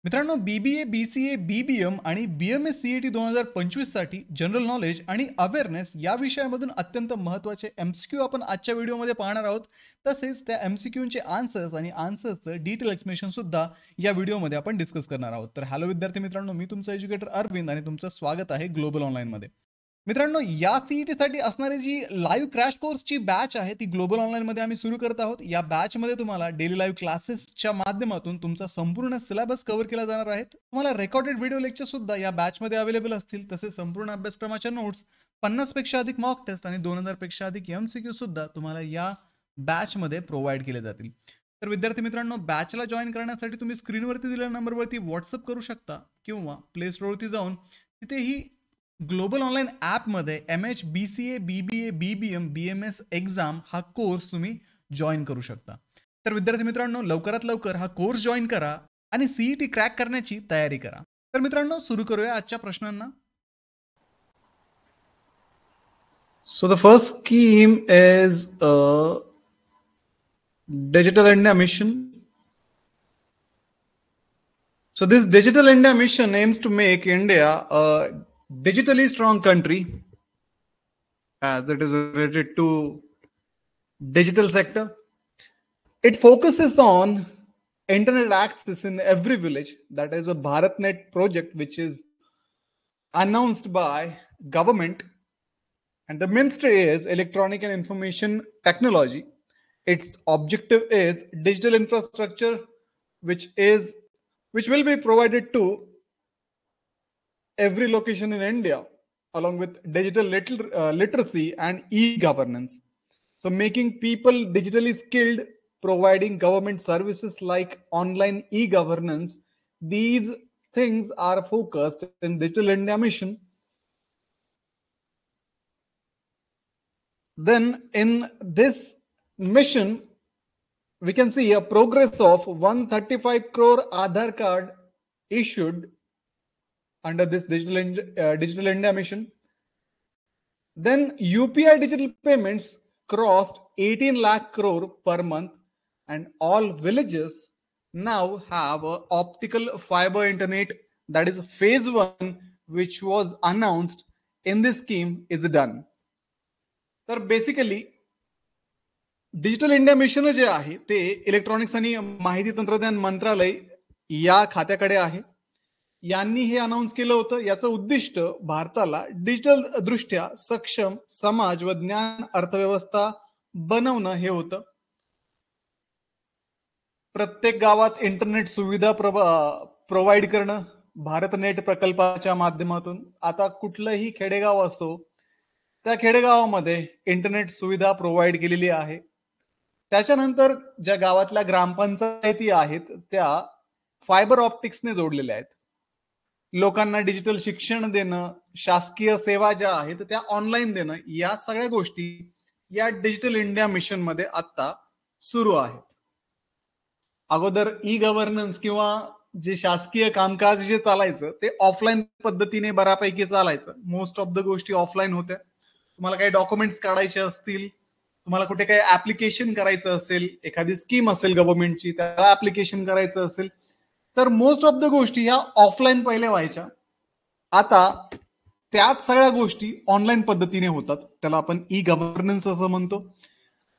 मित्रांनो, BBA, BCA, BBM आणि BMS CET 2025 साठी जनरल नॉलेज आणि अवेअरनेस या विषयामधून अत्यंत महत्त्वाचे MCQ आपण आजच्या व्हिडिओमध्ये पाहणार आहोत. तसेच त्या MCQचे आन्सर्स आणि आन्सर्सचं डिटेल एक्सप्लेनेशन सुद्धा या व्हिडिओमध्ये आपण डिस्कस करणार आहोत. तर हॅलो विद्यार्थी मित्रांनो, मी तुमचा एज्युकेटर अरविंद आणि तुमचं स्वागत आहे ग्लोबल ऑनलाईनमध्ये. मित्रांनो, या CET साठी असणारी जी लाईव्ह क्रॅश कोर्सची बॅच आहे ती ग्लोबल ऑनलाईनमध्ये आम्ही सुरू करत आहोत. या बॅचमध्ये तुम्हाला डेली लाईव्ह क्लासेसच्या माध्यमातून तुमचा संपूर्ण सिलेबस कव्हर केला जाणार आहे. तुम्हाला रेकॉर्डेड व्हिडिओ लेक्चर सुद्धा या बॅचमध्ये अवेलेबल असतील. तसेच संपूर्ण अभ्यासक्रमाच्या नोट्स, 50 पेक्षा अधिक मॉक टेस्ट आणि 2000 पेक्षा अधिक MCQ सुद्धा तुम्हाला या बॅचमध्ये प्रोव्हाइड केले जातील. तर विद्यार्थी मित्रांनो, बॅचला जॉईन करण्यासाठी तुम्ही स्क्रीनवरती दिलेल्या नंबरवरती व्हॉट्सअप करू शकता किंवा प्ले स्टोअरवरती जाऊन तिथेही ग्लोबल ऑनलाईन ॲपमध्ये MH BCA BBA BBM BMS exam हा कोर्स तुम्ही जॉईन करू शकता. तर विद्यार्थी मित्रांनो, लवकरात लवकर हा कोर्स जॉईन करा आणि CET क्रॅक करण्याची तयारी करा. तर मित्रांनो, सुरू करूया आजच्या प्रश्नांना. So the first scheme is Digital India Mission. So this Digital India Mission aims to make India a digitally strong country as it is related to digital sector. It focuses on internet access in every village. That is a BharatNet project which is announced by government, and the ministry is Electronic and Information Technology. Its objective is digital infrastructure which will be provided to every location in India, along with digital literacy and e-governance. So making people digitally skilled, providing government services like online e-governance, these things are focused in Digital India Mission. Then in this mission, we can see a progress of 135 crore Aadhaar card issued under this Digital India Mission. Then UPI digital payments crossed 18 lakh crore per month, and all villages now have a optical fiber internet. That is phase 1, which was announced in this scheme, is done. तर basically digital India mission जे आहे ते electronics आणि माहिती तंत्रज्ञान मंत्रालय या खात्याकडे आहे. यांनी हे अनाउन्स केलं होतं. याचं उद्दिष्ट भारताला डिजिटल दृष्ट्या सक्षम समाज व ज्ञान अर्थव्यवस्था बनवणं हे होतं. प्रत्येक गावात इंटरनेट सुविधा प्रोव्हाइड करणं भारत नेट प्रकल्पाच्या माध्यमातून. आता कुठलंही खेडेगाव असो, त्या खेडेगावामध्ये इंटरनेट सुविधा प्रोव्हाइड केलेली आहे. त्याच्यानंतर ज्या गावातल्या ग्रामपंचायती आहेत त्या फायबर ऑप्टिक्सने जोडलेल्या आहेत. लोकांना डिजिटल शिक्षण देणं, शासकीय सेवा ज्या आहेत त्या ऑनलाईन देणं, या सगळ्या गोष्टी या डिजिटल इंडिया मिशन मध्ये आता सुरू आहेत. अगोदर ई गव्हर्नन्स किंवा जे शासकीय कामकाज जे चालायचं ते ऑफलाईन पद्धतीने बऱ्यापैकी चालायचं. मोस्ट ऑफ द गोष्टी ऑफलाईन होत्या. तुम्हाला काही डॉक्युमेंट्स काढायचे असतील, तुम्हाला कुठे काही ऍप्लिकेशन करायचं असेल, एखादी स्कीम असेल गव्हर्नमेंटची, त्याला ऍप्लिकेशन करायचं असेल, तर मोस्ट ऑफ द गोष्टी ह्या ऑफलाईन पहिले व्हायच्या. आता त्याच सगळ्या गोष्टी ऑनलाईन पद्धतीने होतात. त्याला आपण ई गव्हर्नन्स असं म्हणतो.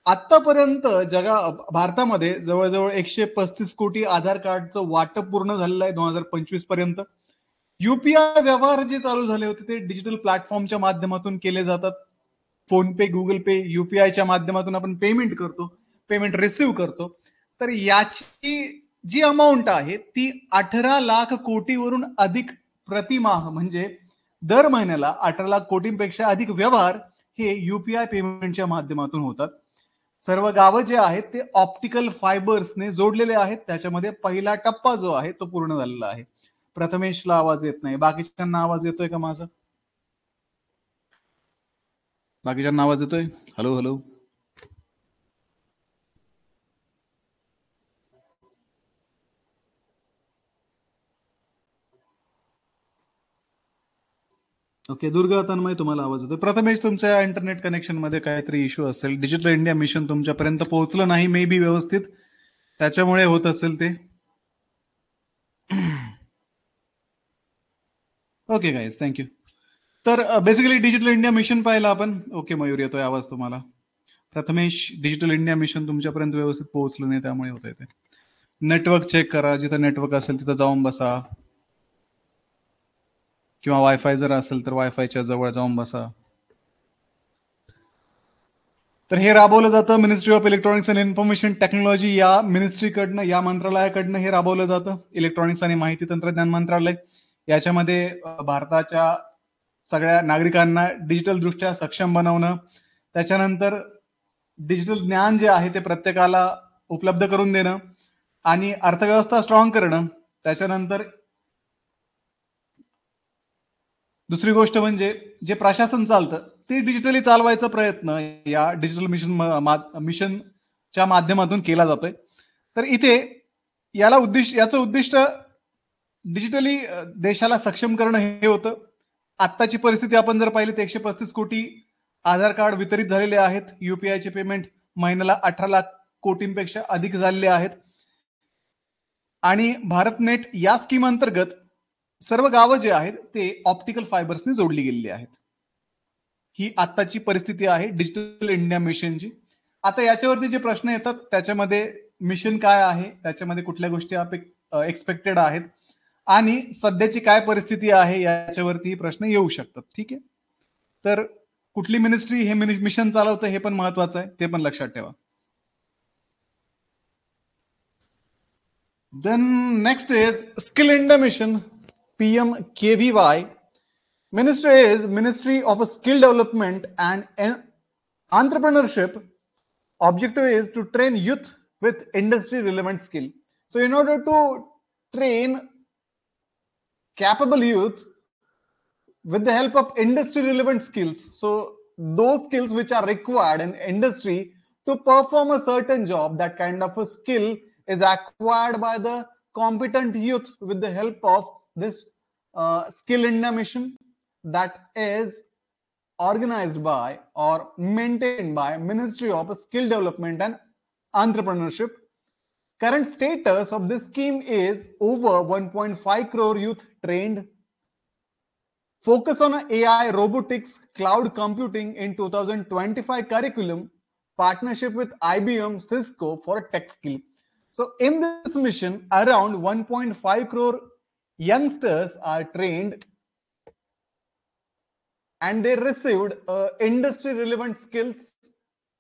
आतापर्यंत भारतामध्ये जवळजवळ 135 कोटी आधार कार्डचं वाटप पूर्ण झालेलं आहे 2025 पर्यंत. युपीआय व्यवहार जे चालू झाले होते ते डिजिटल प्लॅटफॉर्मच्या माध्यमातून केले जातात. फोन पे, गुगल पे, युपीआयच्या माध्यमातून आपण पेमेंट करतो, पेमेंट रिसिव्ह करतो. तर याची जी अमाऊंट आहे ती 18 लाख कोटीवरून अधिक प्रतिमाह, म्हणजे दर महिन्याला 18 लाख कोटींपेक्षा अधिक व्यवहार हे युपीआय पेमेंटच्या माध्यमातून होतात. सर्व गावं जे आहेत ते ऑप्टिकल फायबर्सने जोडलेले आहेत. त्याच्यामध्ये पहिला टप्पा जो आहे तो पूर्ण झालेला आहे. प्रथमेशला आवाज येत नाही. बाकीच्यांना आवाज येतोय का माझा? बाकीच्यांना आवाज येतोय? Hello hello. Okay, Durga, Tanmay तुम्हाला आवाज येतो. प्रथमेश, तुमच्या इंटरनेट कनेक्शन मध्ये काहीतरी इश्यू असेल. डिजिटल इंडिया मिशन तुमच्यापर्यंत पोहोचलं नाही मे बी व्यवस्थित, त्याच्यामुळे होत असेल ते. Okay guys, thank you. तर बेसिकली डिजिटल इंडिया मिशन पाहिलं आपण. ओके मयूर, येतोय आवाज तुम्हाला? प्रथमेश, डिजिटल इंडिया मिशन तुमच्यापर्यंत व्यवस्थित पोहोचलं नाही, त्यामुळे होत ते. नेटवर्क चेक करा, जिथं नेटवर्क असेल तिथं जाऊन बसा, किंवा वायफाय जर असेल तर वायफायच्या जवळ जाऊन बसा. तर हे राबवलं जातं ministry of electronics and information technology या मिनिस्ट्रीकडनं, या मंत्रालयाकडनं हे राबवलं जातं. इलेक्ट्रॉनिक्स आणि माहिती तंत्रज्ञान मंत्रालय. याच्यामध्ये भारताच्या सगळ्या नागरिकांना डिजिटल दृष्ट्या सक्षम बनवणं, त्याच्यानंतर डिजिटल ज्ञान जे आहे ते प्रत्येकाला उपलब्ध करून देणं, आणि अर्थव्यवस्था स्ट्रॉंग करणं. त्याच्यानंतर दुसरी गोष्ट म्हणजे जे प्रशासन चालतं ते डिजिटली चालवायचा प्रयत्न या डिजिटल मिशनच्या माध्यमातून केला जातोय. तर इथे याचं उद्दिष्ट डिजिटली देशाला सक्षम करणं हे होतं. आत्ताची परिस्थिती आपण जर पाहिली तर 135 कोटी आधार कार्ड वितरित झालेले आहेत. युपीआयचे पेमेंट महिन्याला 18 लाख कोटींपेक्षा अधिक झालेले आहेत. आणि भारत नेट या स्कीम अंतर्गत सर्व गावं जे आहेत ते ऑप्टिकल फायबर्सने जोडली गेलेली आहेत. ही आत्ताची परिस्थिती आहे डिजिटल इंडिया मिशनची. आता याच्यावरती जे प्रश्न येतात त्याच्यामध्ये मिशन काय आहे, त्याच्यामध्ये कुठल्या गोष्टी एक्सपेक्टेड आहेत, आणि सध्याची काय परिस्थिती आहे याच्यावरती प्रश्न येऊ शकतात. ठीक आहे. तर कुठली मिनिस्ट्री हे मिशन चालवतं हे पण महत्वाचं आहे, ते पण लक्षात ठेवा. Then next is skill India mission, PMKVY. Ministry is Ministry of Skill Development and Entrepreneurship. Objective is to train youth with industry relevant skill. So in order to train capable youth with the help of industry relevant skills, so those skills which are required in industry to perform a certain job, that kind of a skill is acquired by the competent youth with the help of this Skill India mission, that is organized by or maintained by Ministry of Skill Development and Entrepreneurship. Current status of this scheme is over 1.5 crore youth trained. Focus on AI, robotics, cloud computing in 2025 curriculum. Partnership with IBM, Cisco for tech skill. So in this mission, around 1.5 crore youngsters are trained and they received industry relevant skills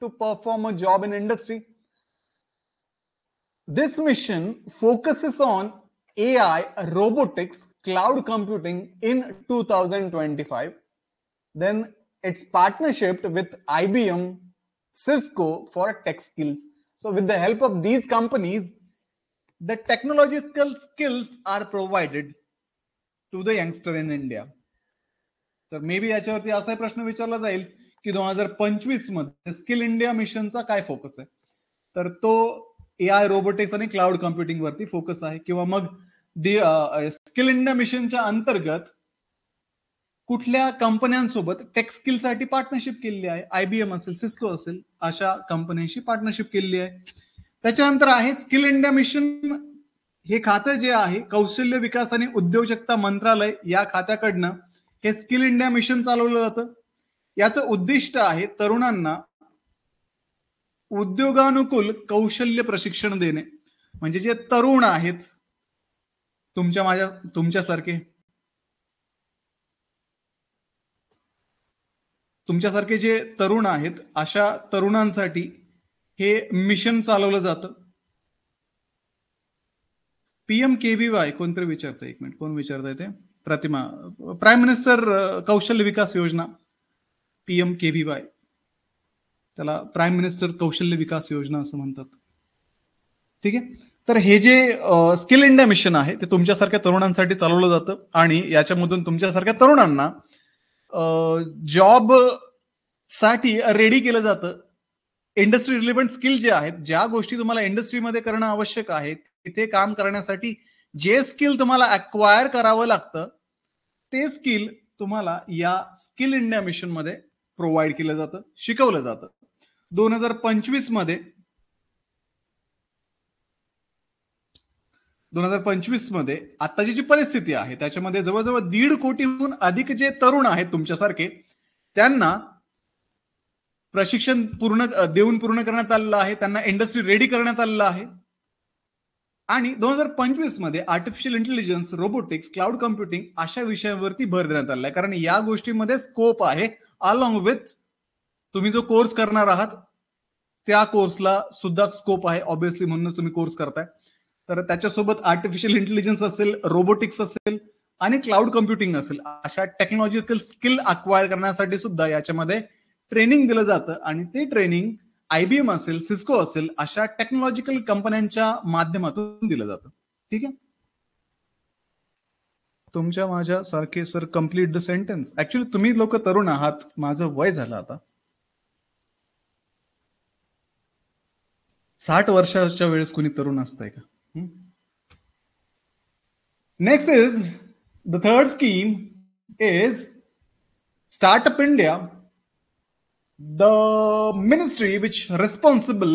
to perform a job in industry. This mission focuses on AI, robotics, cloud computing in 2025. Then it's partnership with IBM, Cisco for tech skills. So with the help of these companies, the technological skills are provided to the youngster in India. तर may be याच्यावरती असा प्रश्न विचारला जाईल की 2025 मध्ये skill India मिशनचा काय focus आहे. तर तो AI, रोबोटिक्स आणि क्लाउड कम्प्युटिंग वरती फोकस आहे. किंवा मग स्किल इंडिया मिशनच्या अंतर्गत कुठल्या कंपन्यांसोबत टेक स्किल साठी पार्टनरशिप केलेली आहे. IBM असेल, सिस्को असेल, अशा कंपन्यांशी पार्टनरशिप केलेली आहे. त्याच्यानंतर आहे स्किल इंडिया मिशन. हे खातं जे आहे कौशल्य विकास आणि उद्योजकता मंत्रालय या खात्याकडनं हे स्किल इंडिया मिशन चालवलं जातं. याचं उद्दिष्ट आहे तरुणांना उद्योगानुकूल कौशल्य प्रशिक्षण देणे. म्हणजे जे तरुण आहेत तुमच्यासारखे जे तरुण आहेत अशा तरुणांसाठी हे मिशन चालवलं जातं. PMKVY कोणतरी विचारतंय, एक मिनिट, कोण विचारतंय ते? प्रतिमा, प्राईम मिनिस्टर कौशल्य विकास योजना, PMKVY. त्याला प्राईम मिनिस्टर कौशल्य विकास योजना असं म्हणतात. ठीक आहे. तर हे जे स्किल इंडिया मिशन आहे ते तुमच्यासारख्या तरुणांसाठी चालवलं जातं आणि याच्यामधून तुमच्यासारख्या तरुणांना जॉब साठी रेडी केलं जातं. इंडस्ट्री रिलेव्हंट स्किल जे आहेत, ज्या गोष्टी तुम्हाला इंडस्ट्रीमध्ये करणं आवश्यक आहे, तिथे काम करण्यासाठी जे स्किल तुम्हाला अक्वायर करावं लागतं ते स्किल तुम्हाला या स्किल इंडिया मिशन मध्ये प्रोव्हाइड केलं जातं, शिकवलं जातं. 2025 मध्ये 2025 मध्ये आताची जी परिस्थिती आहे त्याच्यामध्ये जवळजवळ 1.5 कोटीहून अधिक जे तरुण आहेत तुमच्यासारखे, त्यांना प्रशिक्षण देऊन पूर्ण करण्यात आलेलं आहे, त्यांना इंडस्ट्री रेडी करण्यात आलेलं आहे. आणि 2025 मध्ये artificial intelligence, robotics, cloud computing अशा विषयावरती भर देण्यात आला आहे. कारण या गोष्टीमध्ये स्कोप आहे. अलॉंग विथ तुम्ही जो कोर्स करणार आहात त्या कोर्सला सुद्धा स्कोप आहे, ऑब्व्हियसली, म्हणूनच तुम्ही कोर्स करताय. तर त्याच्यासोबत आर्टिफिशियल इंटेलिजन्स असेल, रोबोटिक्स असेल आणि क्लाउड कम्प्युटिंग असेल, अशा टेक्नॉलॉजिकल स्किल अक्वायर करण्यासाठी सुद्धा याच्यामध्ये ट्रेनिंग दिलं जातं. आणि ते ट्रेनिंग IBM असेल, सिस्को असेल, अशा टेक्नॉलॉजिकल कंपन्यांच्या माध्यमातून दिलं जातं. ठीक आहे. तुमच्या माझ्या सारखे sir complete the sentence. Actually तुम्ही लोक तरुण आहात, माझं वय झालं आता. 60 वर्षाच्या वेळेस कुणी तरुण असतंय का? Next is the third scheme is startup India. The ministry which responsible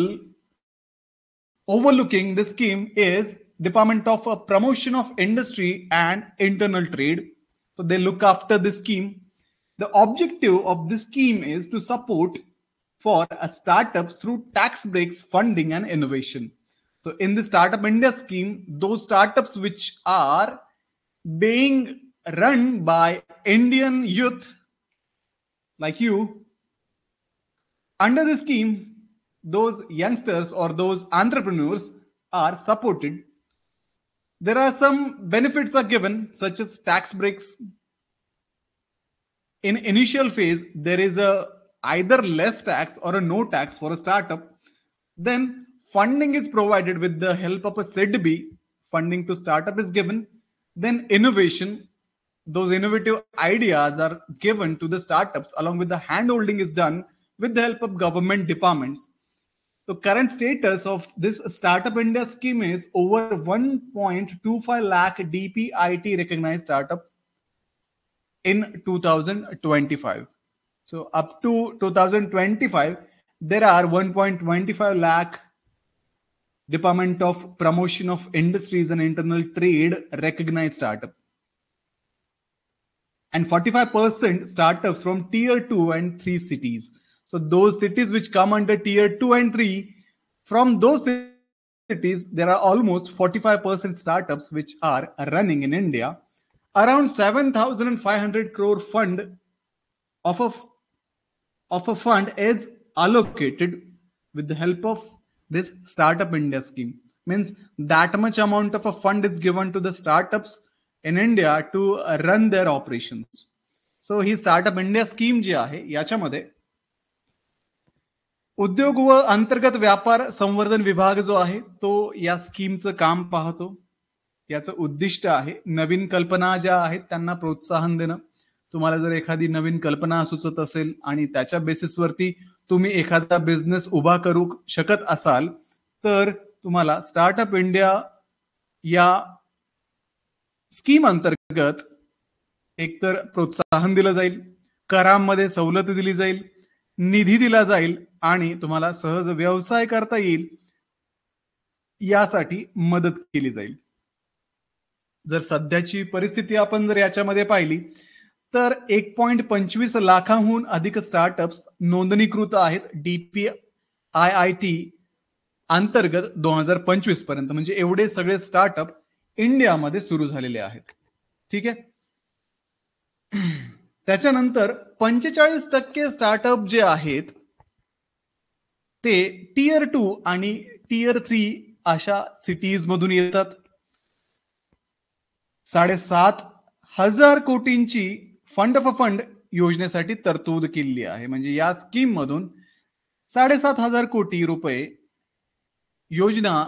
overlooking the scheme is Department of Promotion of Industry and Internal Trade. So they look after the scheme. The objective of this scheme is to support for startups through tax breaks, funding and innovation. So in the Startup India scheme, those startups which are being run by Indian youth like you, under the scheme, those youngsters or those entrepreneurs are supported. There are some benefits are given, such as tax breaks. In initial phase, there is either less tax or a no tax for a startup. Then funding is provided with the help of a SIDBI. Funding to startup is given. Then innovation. Those innovative ideas are given to the startups, along with the handholding is done with the help of government departments. The current status of this Startup India scheme is over 1.25 lakh DPIT recognized startup in 2025. So up to 2025, there are 1.25 lakh Department of Promotion of Industries and Internal Trade recognized startup. And 45% startups from tier 2 and 3 cities. So those cities which come under tier 2 and 3, from those cities, there are almost 45% startups which are running in India. Around 7,500 crore fund of a fund is allocated with the help of this Startup India scheme. Means that much amount of a fund is given to the startups in India to run their operations. So he Startup India scheme जी आहे याच्यामध्ये उद्योग व अंतर्गत व्यापार संवर्धन विभाग जो आहे तो या स्कीमचं काम पाहतो. याचं उद्दिष्ट आहे नवीन कल्पना ज्या आहेत त्यांना प्रोत्साहन देणं. तुम्हाला जर एखादी नवीन कल्पना सुचत असेल आणि त्याच्या बेसिसवरती तुम्ही एखादा बिझनेस उभा करू शकत असाल तर तुम्हाला स्टार्टअप इंडिया या स्कीम अंतर्गत एकतर प्रोत्साहन दिलं जाईल, करामध्ये सवलत दिली जाईल, निधी दिला जाईल आणि तुम्हाला सहज व्यवसाय करता येईल यासाठी मदत केली जाईल. जर सध्याची परिस्थिती आपण जर याच्यामध्ये पाहिली तर 1.25 लाखांहून अधिक स्टार्टअप्स नोंदणीकृत आहेत DPIIT अंतर्गत 2025 पर्यंत. म्हणजे एवढे सगळे स्टार्टअप इंडियामध्ये सुरू झालेले आहेत. ठीक आहे. त्याच्यानंतर 45% स्टार्टअप जे आहेत ते टियर 2 आणि टियर 3 अशा सिटीज मधून येतात. 7,500 कोटींची फंड ऑफ फंड योजनेसाठी तरतूद केली आहे. म्हणजे या स्कीम मधून 7,500 कोटी रुपये योजना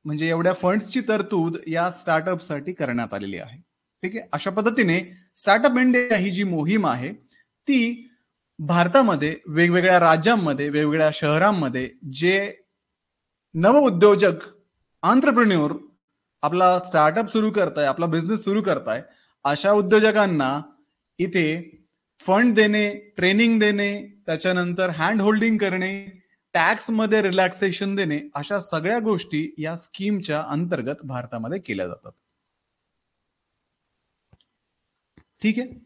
म्हणजे एवढ्या फंड्सची तरतूद या स्टार्टअप साठी करण्यात आलेली आहे. ठीक आहे. अशा पद्धतीने स्टार्टअप इंडिया ही जी मोहीम आहे ती भारतामध्ये वेगवेगळ्या राज्यांमध्ये वेगवेगळ्या शहरांमध्ये जे नवउद्योजक एंटरप्रेन्योर आपला स्टार्टअप सुरू करताय, आपला बिझनेस सुरू करताय, अशा उद्योजकांना इथे फंड देणे, ट्रेनिंग देणे, त्याच्यानंतर हँड होल्डिंग करणे, टॅक्स मध्ये रिलॅक्सेशन देणे, अशा सगळ्या गोष्टी या स्कीमच्या अंतर्गत भारतामध्ये केल्या जातात. ठीक आहे.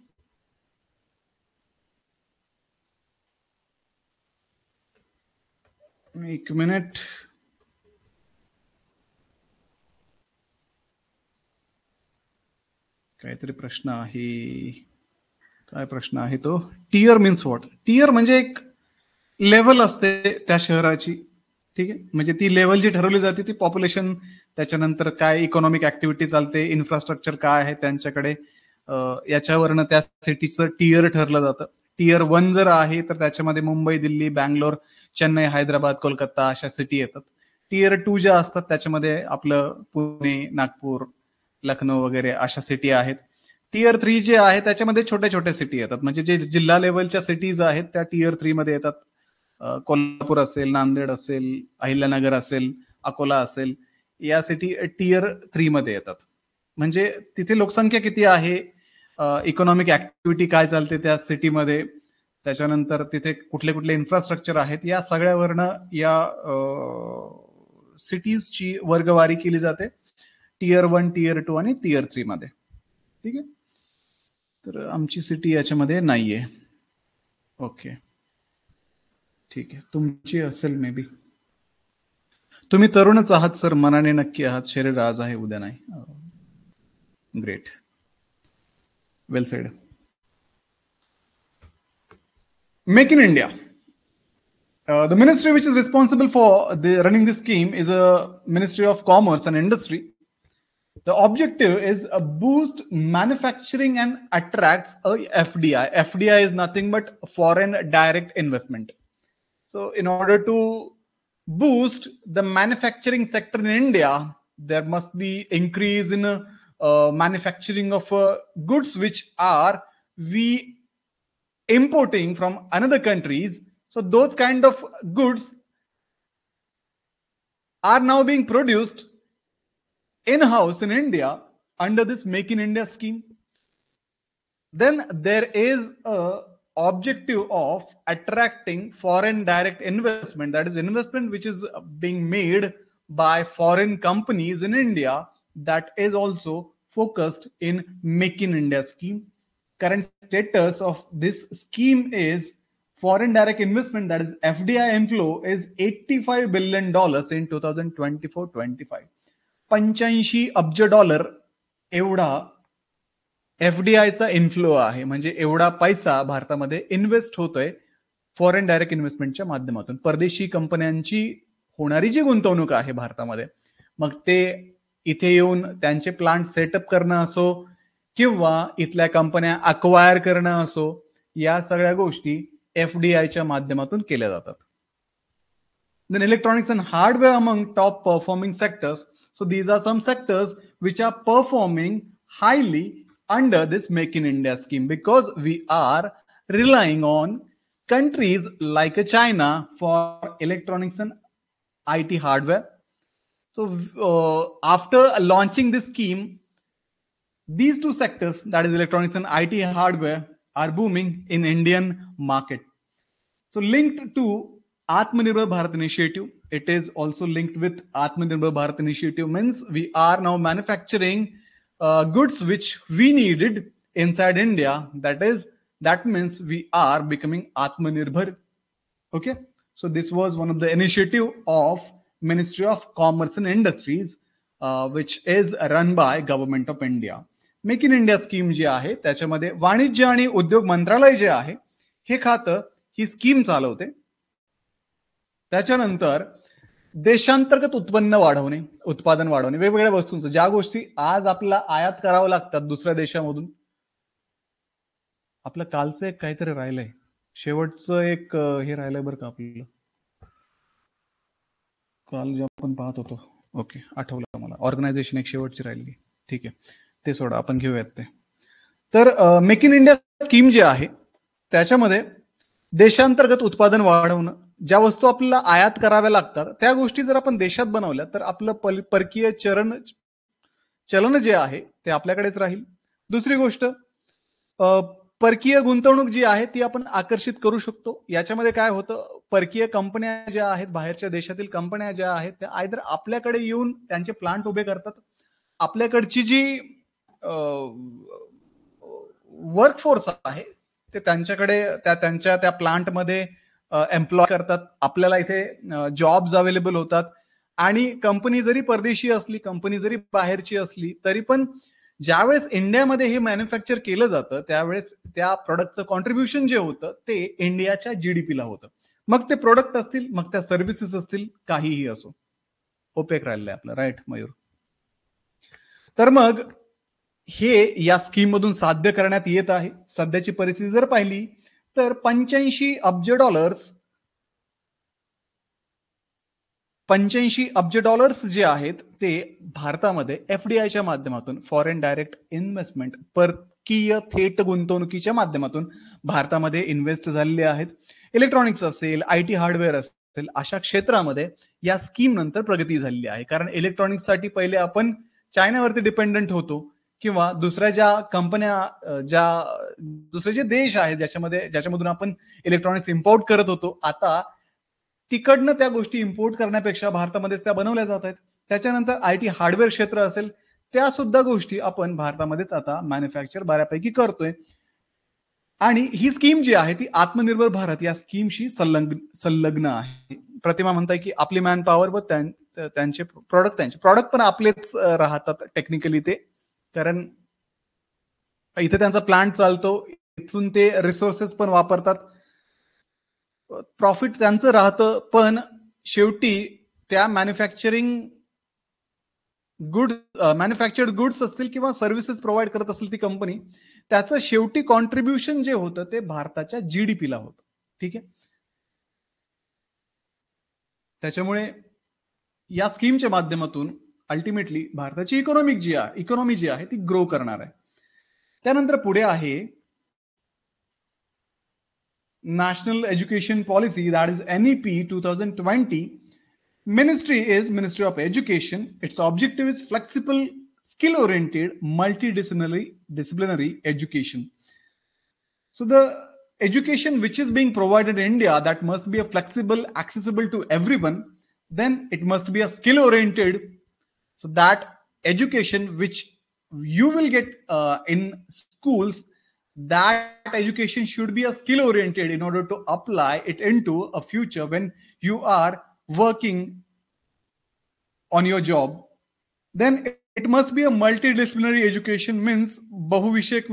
एक मिनिट. काहीतरी प्रश्न आहे. काय प्रश्न आहे तो? Tier means what? टियर म्हणजे एक लेवल असते त्या शहराची. ठीक आहे. म्हणजे ती लेवल जी ठरवली जाते ती पॉप्युलेशन, त्याच्यानंतर काय इकॉनॉमिक ऍक्टिव्हिटी चालते, इन्फ्रास्ट्रक्चर काय आहे त्यांच्याकडे, याच्यावरनं त्या सिटीचं टियर ठरलं जातं. टियर 1 जर आहे तर त्याच्यामध्ये मुंबई, दिल्ली, बँगलोर, चेन्नई, हैदराबाद, कोलकाता अशा सिटी येतात. टियर 2 ज्या असतात त्याच्यामध्ये आपलं पुणे, नागपूर, लखनौ वगैरे अशा सिटी आहेत. टियर 3 जे आहे त्याच्यामध्ये छोट्या छोट्या सिटी येतात. म्हणजे जे जिल्हा लेवलच्या सिटीज आहेत त्या टियर 3 मध्ये येतात. कोल्हापूर असेल, नांदेड असेल, अहिल्यानगर असेल, अकोला असेल, या सिटी टियर 3 मध्ये येतात. म्हणजे तिथे लोकसंख्या किती आहे, इकॉनॉमिक ऍक्टिव्हिटी काय चालते त्या सिटीमध्ये, त्याच्यानंतर तिथे कुठले कुठले इन्फ्रास्ट्रक्चर आहेत, या सगळ्यावरनं या सिटीजची वर्गवारी केली जाते टियर 1, टियर 2 आणि टियर 3 मध्ये. ठीक आहे. तर आमची सिटी याच्यामध्ये नाहीये. ओके, ठीक आहे. तुमची असेल मे बी. तुम्ही तरुणच आहात सर, मनाने नक्की आहात, शरीर आज आहे उद्या नाही. Great, well sed. Make in India. The ministry which is responsible for running this scheme is a Ministry of Commerce and Industry. The objective is a boost manufacturing and attracts a FDI. FDI is nothing but foreign direct investment. So in order to boost the manufacturing sector in India, there must be increase in manufacturing of goods which are we importing from another countries. So those kind of goods are now being produced in-house in India under this Make in India scheme. Then there is a objective of attracting foreign direct investment, that is investment which is being made by foreign companies in India, that is also focused in Make in India scheme. Current status of this scheme is foreign direct investment, that is FDI inflow, is $85 billion in 2024-25. 85 अब्ज dollar एवढा एफडीआयचा inflow आहे. म्हणजे एवढा पैसा भारतामध्ये invest होतोय foreign direct इन्व्हेस्टमेंटच्या माध्यमातून. परदेशी कंपन्यांची होणारी जी गुंतवणूक आहे भारतामध्ये, मग ते इथे येऊन त्यांचे प्लांट सेटअप करणं असो किंवा इथल्या कंपन्या अक्वायर करणं असो, या सगळ्या गोष्टी एफडीआयच्या माध्यमातून केल्या जातात. Then electronics and hardware among top performing sectors. So these are some sectors which are performing highly under this Make in India scheme, because we are relying on countries like China for electronics and IT hardware. So after launching this scheme, these two sectors, that is electronics and IT hardware, are booming in Indian market. So linked to Atmanirbhar Bharat initiative, it is also linked with Atmanirbhar Bharat initiative, means we are now manufacturing goods which we needed inside India. That means we are becoming Atmanirbhar. Okay, so this was one of the initiative of Ministry of Commerce and Industries, which is run by Government of India. Make in India scheme जी आहे त्याच्यामध्ये वाणिज्य आणि उद्योग मंत्रालय जे आहे हे खातं ही स्कीम चालवते. त्याच्यानंतर देशांतर्गत उत्पन्न वाढवणे, उत्पादन वाढवणे, वेगवेगळ्या वस्तूंचं, ज्या गोष्टी आज आपल्याला आयात करावं लागतात दुसऱ्या देशामधून. आपलं कालचं एक काहीतरी राहिलंय, शेवटचं एक हे राहिलंय बरं का आपल्याला, काल जे आपण पाहत होतो. ओके, आठवलं मला, ऑर्गनायझेशन एक शेवटची राहिली. ठीक आहे, ते सोडा, आपण घेऊयात ते. तर मेक इन इंडिया स्कीम जी आहे त्याच्यामध्ये देशांतर्गत उत्पादन वाढवणं, ज्या वस्तू आपल्याला आयात कराव्या लागतात त्या गोष्टी जर आपण देशात बनवल्या तर आपलं परकीय चलन जे आहे ते आपल्याकडेच राहील. दुसरी गोष्ट, परकीय गुंतवणूक जी आहे ती आपण आकर्षित करू शकतो. याच्यामध्ये काय होतं, परकीय कंपन्या ज्या आहेत, बाहेरच्या देशातील कंपन्या ज्या आहेत, त्या आयदर आपल्याकडे येऊन त्यांचे प्लांट उभे करतात. आपल्याकडची जी वर्कफोर्स आहे ते त्यांच्याकडे त्यांच्या त्या प्लांटमध्ये एम्प्लॉय करतात. आपल्याला इथे जॉब्स अवेलेबल होतात आणि कंपनी जरी परदेशी असली, कंपनी जरी बाहेरची असली, तरी पण ज्यावेळेस इंडियामध्ये हे मॅन्युफॅक्चर केलं जातं त्यावेळेस त्या प्रोडक्टचं कॉन्ट्रीब्युशन जे होतं ते इंडियाच्या जीडीपीला होतं. मग ते प्रोडक्ट असतील, मग त्या सर्व्हिसेस असतील, काहीही असो. ओपेक राहिलंय आपलं, राईट मयूर? तर मग हे या स्कीम मधून साध्य करण्यात येत आहे. सध्याची परिस्थिती जर पाहिली तर 85 अब्ज डॉलर्स जे आहेत ते भारतामध्ये एफडीआयच्या माध्यमातून, फॉरेन डायरेक्ट इन्व्हेस्टमेंट, परकीय थेट गुंतवणुकीच्या माध्यमातून भारतामध्ये इन्व्हेस्ट झालेले आहेत. इलेक्ट्रॉनिक्स असेल, आयटी हार्डवेअर असेल, अशा क्षेत्रामध्ये या स्कीम नंतर प्रगती झालेली आहे. कारण इलेक्ट्रॉनिक्ससाठी पहिले आपण चायनावरती डिपेंडंट होतो किंवा दुसऱ्या ज्या कंपन्या, दुसरे जे देश आहेत ज्याच्यामधून आपण इलेक्ट्रॉनिक्स इम्पोर्ट करत होतो, आता तिकडनं त्या गोष्टी इम्पोर्ट करण्यापेक्षा भारतामध्येच त्या बनवल्या जात आहेत. त्याच्यानंतर आयटी हार्डवेअर क्षेत्र असेल, त्या सुद्धा गोष्टी आपण भारतामध्येच आता मॅन्युफॅक्चर बऱ्यापैकी करतोय. आणि ही स्कीम जी आहे ती आत्मनिर्भर भारत या स्कीमशी संलग्न आहे. प्रतिमा म्हणताय की आपली मॅन पॉवर व त्यांचे प्रॉडक्ट पण आपलेच राहतात टेक्निकली ते, कारण इथे त्यांचा प्लांट चालतो, इथून ते रिसोर्सेस पण वापरतात, प्रॉफिट त्यांचं राहतं, पण शेवटी त्या मॅन्युफॅक्चर्ड गुड्स असतील किंवा सर्व्हिसेस प्रोव्हाइड करत असेल ती कंपनी, त्याचं शेवटी कॉन्ट्रीब्युशन जे होतं ते भारताच्या जीडीपीला होतं. ठीक आहे. त्याच्यामुळे या स्कीमच्या माध्यमातून अल्टिमेटली भारताची इकॉनॉमी जी आहे ती ग्रो करणार आहे. त्यानंतर पुढे आहे National Education Policy, that is NEP 2020. Ministry of Education. Its objective is flexible, skill-oriented, multidisciplinary education. So the education which is being provided in India, that must be a flexible, accessible to everyone. Then it must be a skill-oriented. So that education which you will get in schools, that education should be a skill oriented in order to apply it into a future when you are working on your job. Then it must be a multidisciplinary education, means बहुविषयक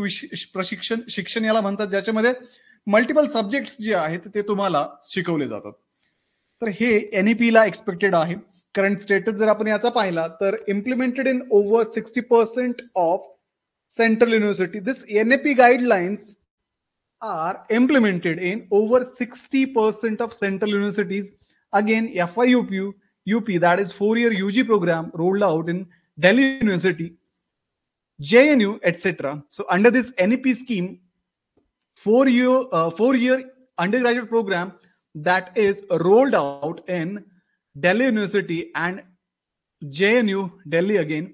शिक्षण याला म्हणतात, ज्याच्यामध्ये multiple subjects जे आहेत ते तुम्हाला शिकवले जातात. तर हे एनईपी ला एक्सपेक्टेड आहे. करंट स्टेटस जर आपण याचा पाहिला तर implemented in over 60% of Central University. This NAP guidelines are implemented in over 60% of Central Universities. Again, FIUP, that is 4-year UG program rolled out in Delhi University, JNU, etc. So under this NAP scheme, 4-year undergraduate program that is rolled out in Delhi University and JNU, Delhi again,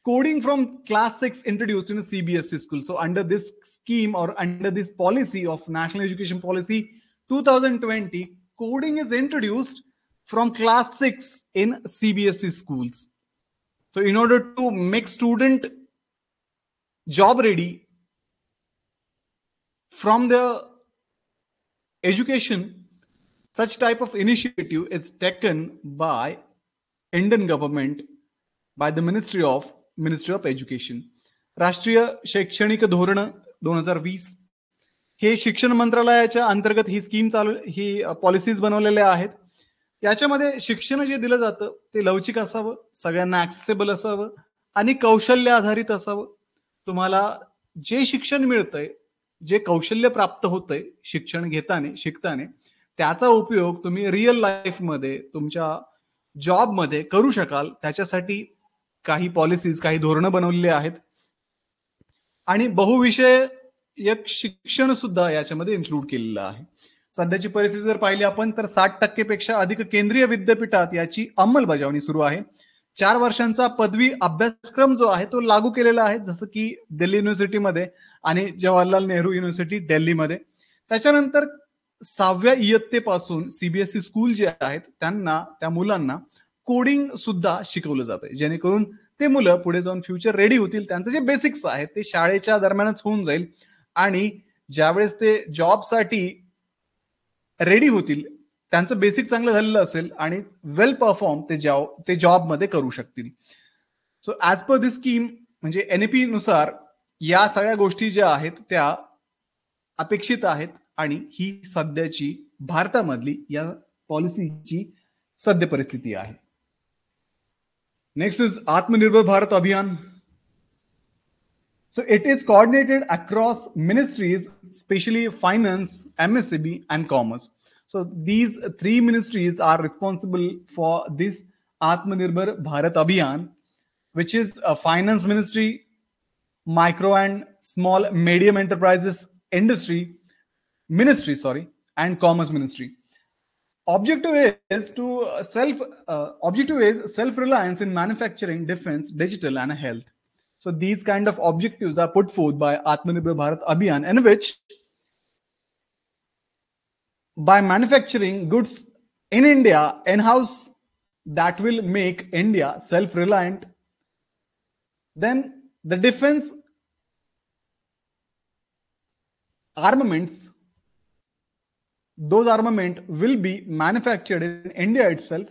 coding from class 6 introduced in a CBSE school. So under this scheme or under this policy of National Education Policy 2020, coding is introduced from class 6 in CBSE schools. So in order to make student job ready from the education, such type of initiative is taken by Indian government, by the Ministry of education. राष्ट्रीय शैक्षणिक धोरण 2020 हे शिक्षण मंत्रालयाच्या अंतर्गत ही scheme ही policies बनवलेल्या आहेत. याच्यामध्ये शिक्षण जे दिलं जातं ते लवचिक असावं, सगळ्यांना ऍक्सेसेबल असावं आणि कौशल्य आधारित असावं. तुम्हाला जे शिक्षण मिळतंय, जे कौशल्य प्राप्त होतंय शिक्षण शिकताना, त्याचा उपयोग तुम्ही रिअल लाईफ मध्ये तुमच्या जॉब मध्ये करू शकाल, त्याच्यासाठी काही पॉलिसीज, काही धोरणं बनवलेली आहेत आणि बहुविषयक शिक्षण सुद्धा याच्यामध्ये इन्क्लूड केलेलं आहे. सध्याची परिस्थिती जर पाहिली आपण तर 60% पेक्षा अधिक केंद्रीय विद्यापीठात याची अंमलबजावणी सुरू आहे. 4 वर्षांचा पदवी अभ्यासक्रम जो आहे तो लागू केलेला आहे, जसं की दिल्ली युनिव्हर्सिटीमध्ये आणि जवाहरलाल नेहरू युनिव्हर्सिटी दिल्लीमध्ये. त्याच्यानंतर 6व्या इयत्तेपासून सीबीएसई स्कूल जे आहेत त्यांना, त्या मुलांना कोडिंग सुद्धा शिकवलं जातंय, जेणेकरून ते मुलं पुढे जाऊन फ्युचर रेडी होतील. त्यांचं जे बेसिक्स आहेत ते शाळेच्या दरम्यानच होऊन जाईल आणि ज्यावेळेस ते जॉबसाठी रेडी होतील, त्यांचं बेसिक चांगलं झालेलं असेल आणि वेल परफॉर्म ते जॉबमध्ये करू शकतील. सो ऍज पर दिस स्कीम, म्हणजे एनईपी नुसार या सगळ्या गोष्टी ज्या आहेत त्या अपेक्षित आहेत आणि ही सध्याची भारतामधली या पॉलिसीची सद्य परिस्थिती आहे. नेक्स्ट इज आत्मनिर्भर भारत अभियान. So it is coordinated across ministries, especially finance, MSCB, and commerce. So these three ministries are responsible for this Atmanirbhar Bharat Abhiyan, which is a finance ministry, micro and small medium enterprises ministry, and commerce ministry. Objective is self-reliance in manufacturing, defense, digital, and health. So these kind of objectives are put forth by Atmanirbhar Bharat Abhiyan, in which by manufacturing goods in India in-house, that will make India self-reliant. Then the defense armaments, those armament will be manufactured in India itself.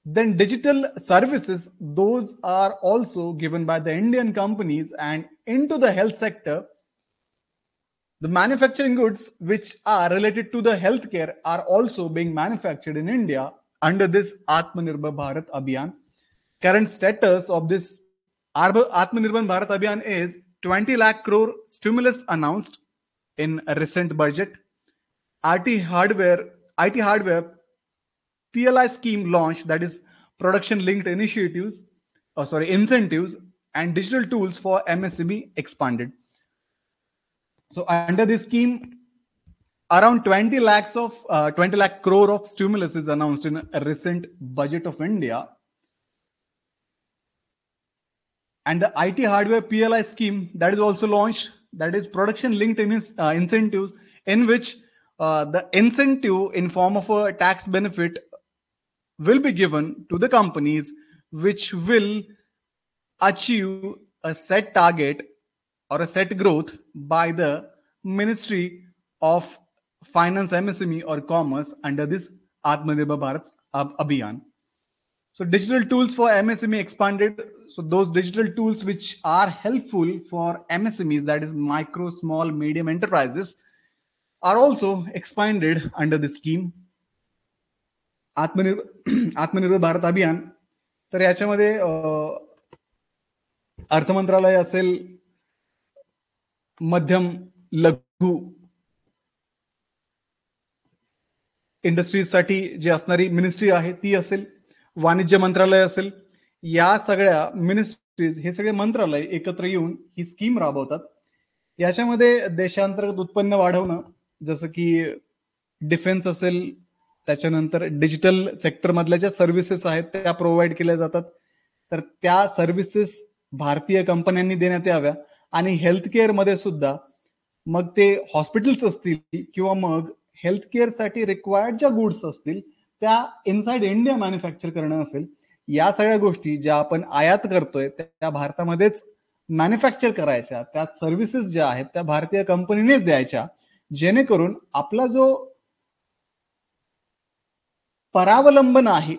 Then digital services, those are also given by the Indian companies. And into the health sector, the manufacturing goods which are related to the healthcare are also being manufactured in India under this Atmanirbhar Bharat Abhiyan. Current status of this Atmanirbhar Bharat Abhiyan is 20 lakh crore stimulus announced in a recent budget. IT hardware PLI scheme launched, that is production linked incentives, and digital tools for MSME expanded. So under this scheme, around 20 lakh crore of stimulus is announced in a recent budget of India. And the IT hardware PLI scheme, that is also launched, that is production linked incentives, in which the incentive in form of a tax benefit will be given to the companies which will achieve a set target or a set growth by the Ministry of Finance, MSME, or Commerce under this Atmanirbhar Bharat Abhiyan. So digital tools for MSME expanded. So those digital tools which are helpful for MSMEs, that is micro, small, medium enterprises, are also expanded under the scheme. आत्मनिर्भर भारत अभियान, तर याच्यामध्ये अर्थ मंत्रालय असेल, मध्यम लघु इंडस्ट्रीजसाठी जी असणारी मिनिस्ट्री आहे ती असेल, वाणिज्य मंत्रालय असेल, या सगळ्या मिनिस्ट्रीज, हे सगळे मंत्रालय एकत्र येऊन ही स्कीम राबवतात. याच्यामध्ये देशांतर्गत उत्पन्न वाढवणं, जसं की डिफेन्स असेल, त्याच्यानंतर डिजिटल सेक्टर मधल्या ज्या सर्व्हिसेस आहेत त्या प्रोव्हाइड केल्या जातात, तर त्या सर्व्हिसेस भारतीय कंपन्यांनी देण्यात याव्या. आणि हेल्थकेअर मध्ये सुद्धा, मग ते हॉस्पिटल्स असतील किंवा मग हेल्थकेअर साठी रिक्वायर्ड ज्या गुड्स असतील त्या इनसाइड इंडिया मॅन्युफॅक्चर करणं असेल, या सगळ्या गोष्टी ज्या आपण आयात करतोय त्या भारतामध्येच मॅन्युफॅक्चर करायच्या, त्या सर्व्हिसेस ज्या आहेत त्या भारतीय कंपनीनेच द्यायच्या, जेणेकरून आपला जो परावलंबन आहे,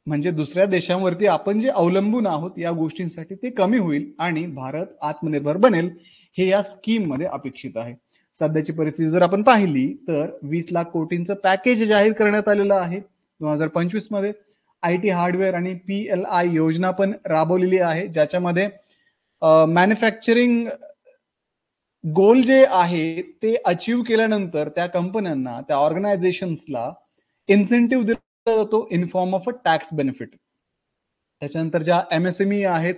म्हणजे दुसऱ्या देशांवरती आपण जे अवलंबून आहोत या गोष्टींसाठी, ते कमी होईल आणि भारत आत्मनिर्भर बनेल, हे या स्कीम मध्ये अपेक्षित आहे. सध्याची परिस्थिती जर आपण पाहिली तर 20 लाख कोटींचं पॅकेज जाहीर करण्यात आलेलं आहे 2025 मध्ये. IT हार्डवेअर आणि PLI योजना पण राबवलेली आहे, ज्याच्यामध्ये मॅन्युफॅक्चरिंग गोल जे आहे ते अचीव्ह केल्यानंतर त्या कंपन्यांना, त्या ऑर्गनायझेशन्सला इन्सेंटिव्ह दिला जातो in form of a tax benefit. त्याच्यानंतर ज्या MSME आहेत,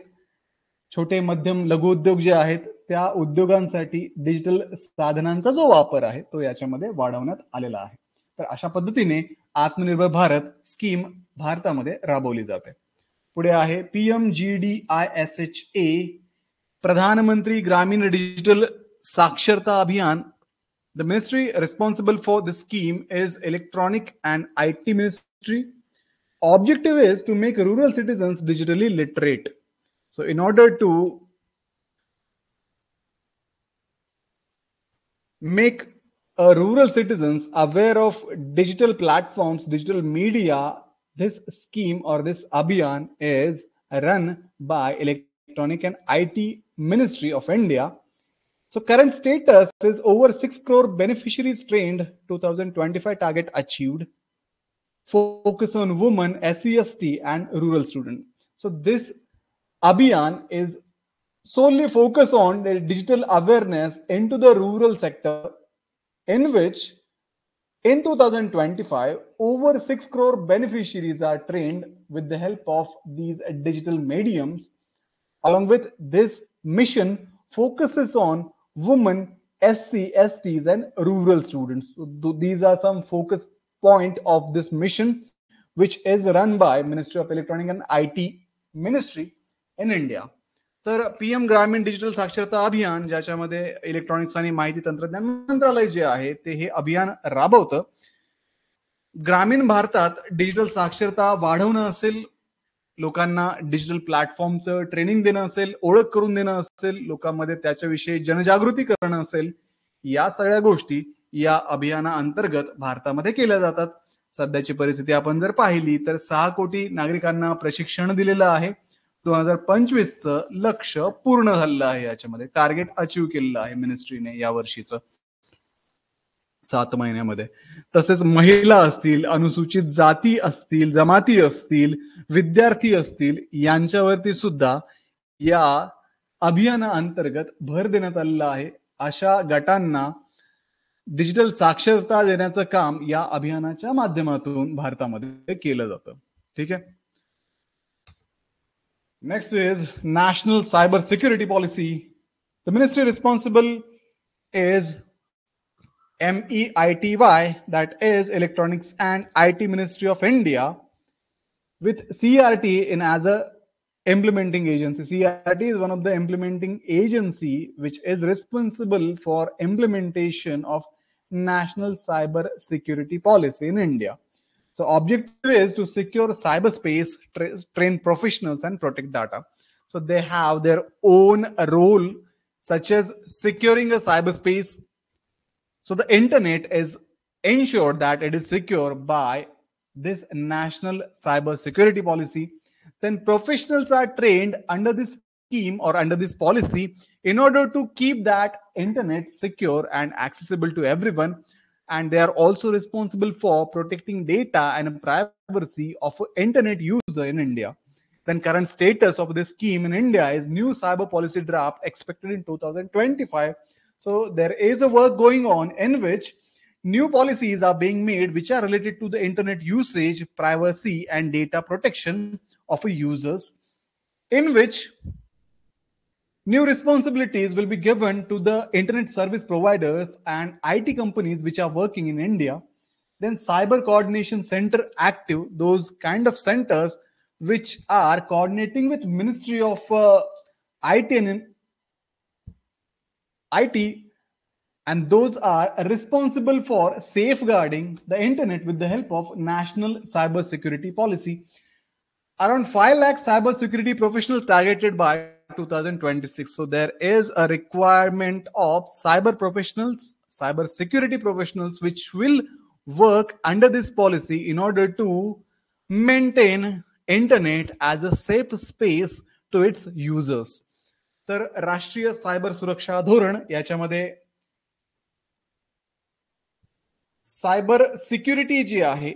छोटे मध्यम लघु उद्योग जे आहेत, त्या उद्योगांसाठी डिजिटल साधनांचा जो वापर आहे तो याच्यामध्ये वाढवण्यात आलेला आहे. तर अशा पद्धतीने आत्मनिर्भर भारत स्कीम भारतामध्ये राबवली जाते. पुढे आहे PMGDISHA, प्रधानमंत्री ग्रामीण डिजिटल साक्षरता अभियान. The ministry responsible for this scheme is Electronic and IT Ministry. Objective is to make rural citizens digitally literate. So in order to make rural citizens aware of digital platforms, digital media, this scheme or this abhiyan is run by Electronic and IT Ministry of India. So current status is over 6 crore beneficiaries trained, 2025 target achieved. Focus on women, SC/ST and rural student. So this abhiyan is solely focus on the digital awareness into the rural sector, in which in 2025 over 6 crore beneficiaries are trained with the help of these digital mediums. Along with this mission focuses on women, SC/STs and rural students. So these are some focus point of this mission, which is run by Ministry of Electronic and IT Ministry in India. तर PM ग्रामीण digital साक्षरता अभियान, ज्याच्यामध्ये electronics आणि माहिती तंत्रज्ञान मंत्रालय जे आहे ते हे अभियान राबवतं. ग्रामीण भारतात डिजिटल साक्षरता वाढवणं असेल, लोकांना डिजिटल प्लॅटफॉर्मचं ट्रेनिंग देणं असेल, ओळख करून देणं असेल, लोकांमध्ये त्याच्याविषयी जनजागृती करणं असेल, या सगळ्या गोष्टी या अभियाना अंतर्गत भारतामध्ये केल्या जातात. सध्याची परिस्थिती आपण जर पाहिली तर 6 कोटी नागरिकांना प्रशिक्षण दिलेलं आहे. 2025चं लक्ष्य पूर्ण झालेलं आहे, याच्यामध्ये टार्गेट अचीव्ह केलेलं आहे मिनिस्ट्रीने या वर्षीचं 7 महिन्यामध्ये. तसेच महिला असतील, अनुसूचित जाती असतील, जमाती असतील, विद्यार्थी असतील, यांच्यावरती सुद्धा या अभियाना अंतर्गत भर देण्यात आलेला आहे. अशा गटांना डिजिटल साक्षरता देण्याचं काम या अभियानाच्या माध्यमातून भारतामध्ये केलं जातं. ठीक आहे. Next is national cyber security policy. The ministry responsible is MEITY, that is Electronics and IT Ministry of India, with CRT in as a implementing agency. CRT is one of the implementing agency which is responsible for implementation of national cyber security policy in India. So objective is to secure cyberspace, train professionals and protect data. So they have their own role, such as securing a cyberspace. So the internet is ensured that it is secure by this national cyber security policy. Then professionals are trained under this scheme or under this policy in order to keep that internet secure and accessible to everyone. And they are also responsible for protecting data and privacy of an internet user in India. Then current status of this scheme in India is new cyber policy draft expected in 2025. So there is a work going on in which new policies are being made which are related to the internet usage, privacy and data protection of users, in which new responsibilities will be given to the internet service providers and IT companies which are working in India. Then cyber coordination center active, those kind of centers which are coordinating with Ministry of IT, and those are responsible for safeguarding the internet with the help of national cyber security policy. Around 5 lakh cyber security professionals targeted by 2026. So there is a requirement of cyber professionals, cyber security professionals, which will work under this policy in order to maintain internet as a safe space to its users. तर राष्ट्रीय cyber सुरक्षा धोरण याच्यामध्ये cyber security जी आहे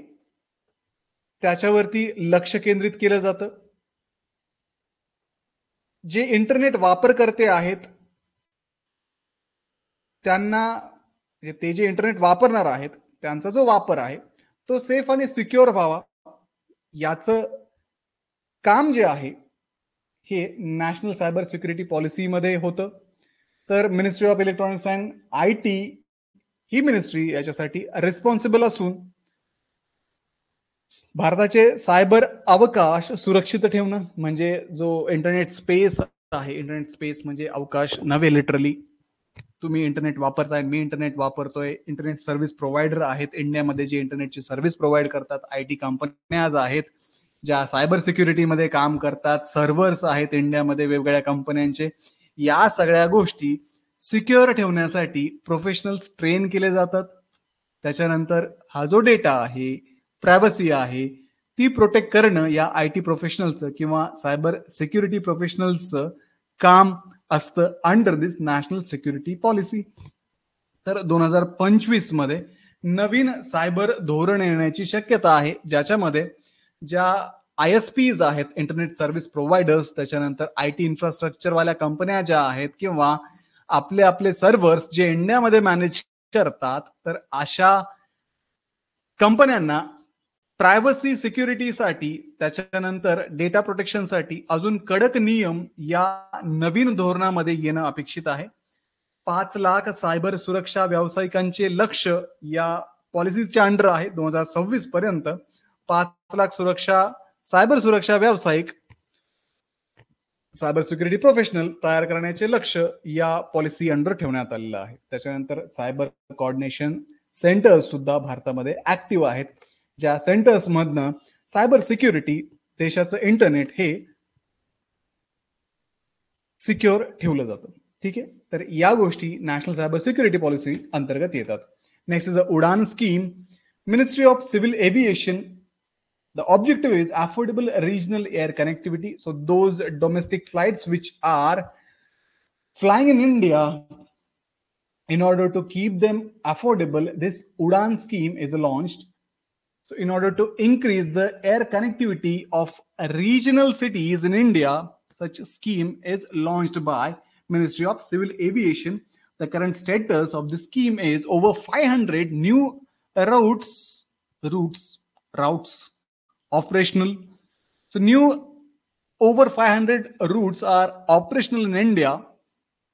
त्याच्यावरती लक्ष केंद्रित केलं जातं. जे इंटरनेट वापरकर्ते आहेत त्यांना, ते जे इंटरनेट वापरणार आहेत त्यांचा जो वापर आहे तो सेफ आणि सिक्युअर व्हावा, याचं काम जे आहे हे नॅशनल सायबर सिक्युरिटी पॉलिसी मध्ये होतं. तर ministry of electronics and IT he ministry याच्यासाठी रिस्पॉन्सिबल असून भारताचे सायबर अवकाश सुरक्षित ठेवणं, म्हणजे जो इंटरनेट स्पेस आहे, इंटरनेट स्पेस म्हणजे अवकाश नव्हे लिटरली, तुम्ही इंटरनेट वापरताय, मी इंटरनेट वापरतोय, इंटरनेट सर्व्हिस प्रोव्हायडर आहेत इंडियामध्ये जे इंटरनेटची सर्व्हिस प्रोव्हाइड करतात, IT कंपन्याज आहेत ज्या सायबर सिक्युरिटीमध्ये काम करतात, सर्व्हर्स आहेत इंडियामध्ये वेगवेगळ्या कंपन्यांचे. या सगळ्या गोष्टी सिक्युअर ठेवण्यासाठी प्रोफेशनल्स ट्रेन केले जातात. त्याच्यानंतर हा जो डेटा आहे, प्रायव्हसी आहे, ती प्रोटेक्ट करणं या IT प्रोफेशनलचं किंवा सायबर सिक्युरिटी प्रोफेशनल्सचं काम असतं अंडर दिस नॅशनल सिक्युरिटी पॉलिसी. तर 2025 मध्ये नवीन सायबर धोरण येण्याची शक्यता आहे, ज्याच्यामध्ये ज्या ISPs आहेत, इंटरनेट सर्व्हिस प्रोव्हायडर्स, त्याच्यानंतर IT इन्फ्रास्ट्रक्चरवाल्या कंपन्या ज्या आहेत किंवा आपले सर्व्हर्स जे इंडियामध्ये मॅनेज करतात, तर अशा कंपन्यांना प्रायव्हसी सिक्युरिटीसाठी, त्याच्यानंतर डेटा प्रोटेक्शनसाठी अजून कडक नियम या नवीन धोरणामध्ये येणं अपेक्षित आहे. 5 लाख सायबर सुरक्षा व्यावसायिकांचे लक्ष या पॉलिसीच्या अंडर आहे. 2026 पर्यंत 5 लाख सायबर सुरक्षा व्यावसायिक, सायबर सिक्युरिटी प्रोफेशनल तयार करण्याचे लक्ष या पॉलिसी अंडर ठेवण्यात आलेलं आहे. त्याच्यानंतर सायबर कोऑर्डिनेशन सेंटर्स सुद्धा भारतामध्ये ऍक्टिव्ह आहेत, ज्या सेंटर्स मधनं सायबर सिक्युरिटी, देशाचं इंटरनेट हे सिक्युअर ठेवलं जातं. ठीक आहे, तर या गोष्टी नॅशनल सायबर सिक्युरिटी पॉलिसी अंतर्गत येतात. Next is a Udan scheme. Ministry of civil aviation. The objective is affordable regional air connectivity. So those domestic flights which are flying in India, in order to keep them affordable, this Udan scheme is launched. So in order to increase the air connectivity of regional cities in India, such scheme is launched by Ministry of Civil Aviation. The current status of the scheme is over 500 new routes operational. So new over 500 routes are operational in India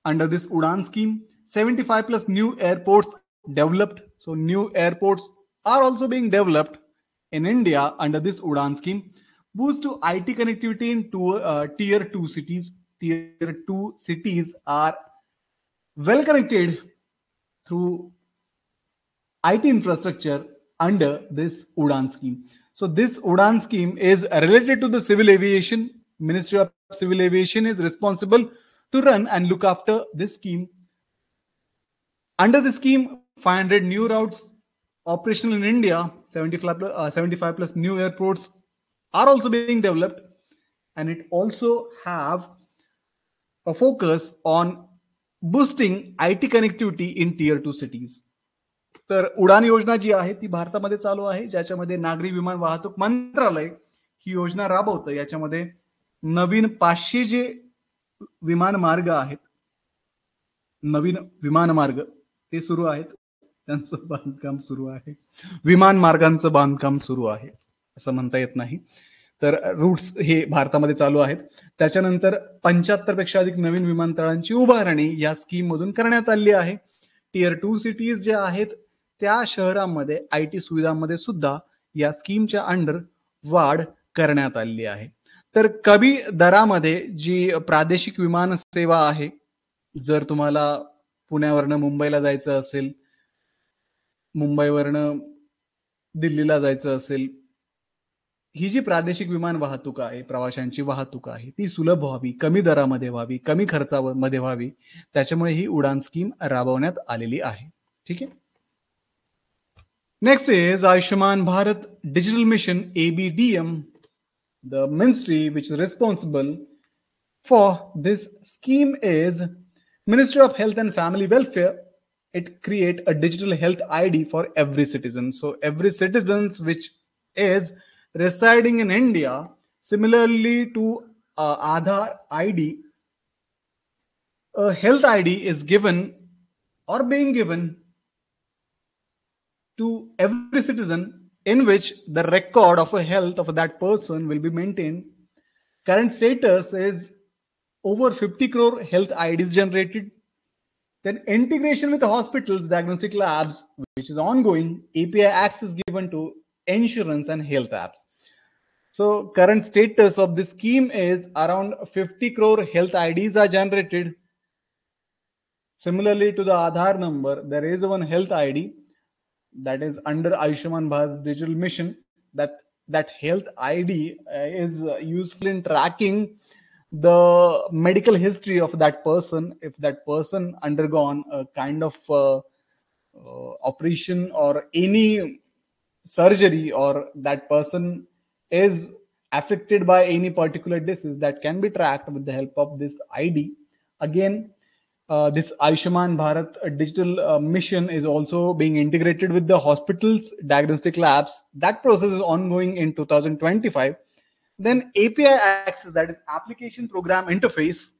under this Udan scheme. 75 plus new airports developed. So new airports are also being developed in India under this Udan scheme. Boost to IT connectivity in tier 2 cities. Tier 2 cities are well connected through IT infrastructure under this Udan scheme. So this Udan scheme is related to the civil aviation. Ministry of Civil Aviation is responsible to run and look after this scheme. Under the scheme, 500 new routes operational in India, 75 plus new airports are also being developed, and it also have a focus on boosting IT connectivity in tier 2 cities. तर उडान योजना जी आहे ती भारतामध्ये चालू आहे, ज्याच्यामध्ये नागरी विमान वाहतूक मंत्रालय ही योजना राबवतं. याच्यामध्ये नवीन 500 जे विमान मार्ग आहेत, नवीन विमान मार्ग ते सुरू आहेत, त्यांचं बांधकाम सुरू आहे. विमान मार्गांचं बांधकाम सुरू आहे असं म्हणता येत नाही. तर रूट्स हे भारतामध्ये चालू आहेत. त्याच्यानंतर 75 पेक्षा अधिक नवीन विमानतळांची उभारणी या स्कीम मधून करण्यात आली आहे. टियर 2 सिटीज ज्या आहेत त्या शहरांमध्ये IT सुविधांमध्ये सुद्धा या स्कीमच्या अंडर वाढ करण्यात आलेली आहे. तर कमी दरामध्ये जी प्रादेशिक विमान सेवा आहे, जर तुम्हाला पुण्यावरनं मुंबईला जायचं असेल, मुंबईवरनं दिल्लीला जायचं असेल, ही जी प्रादेशिक विमान वाहतूक आहे, प्रवाशांची वाहतूक आहे, ती सुलभ व्हावी, कमी दरामध्ये व्हावी, कमी खर्चामध्ये व्हावी, त्याच्यामुळे ही उडान स्कीम राबवण्यात आलेली आहे. ठीक आहे. Next is Ayushman Bharat Digital Mission, ABDM. The ministry which is responsible for this scheme is Ministry of Health and Family Welfare. It create a digital health ID for every citizen. So every citizen which is residing in India, similarly to Aadhaar ID, a health ID is given or being given to every citizen, in which the record of a health of that person will be maintained. Current status is over 50 crore health IDs generated. Then integration with the hospitals, diagnostic labs, which is ongoing. API access given to insurance and health apps. So current status of this scheme is around 50 crore health IDs are generated. Similarly to the Aadhaar number, there is one health ID that is under Ayushman Bharat Digital Mission. That health ID is useful in tracking the medical history of that person. If that person undergone a kind of operation or any surgery, or that person is affected by any particular disease, that can be tracked with the help of this ID. Again, this Ayushman Bharat digital mission is also being integrated with the hospitals' diagnostic labs. That process is ongoing in 2025. Then API access, that is application program interface,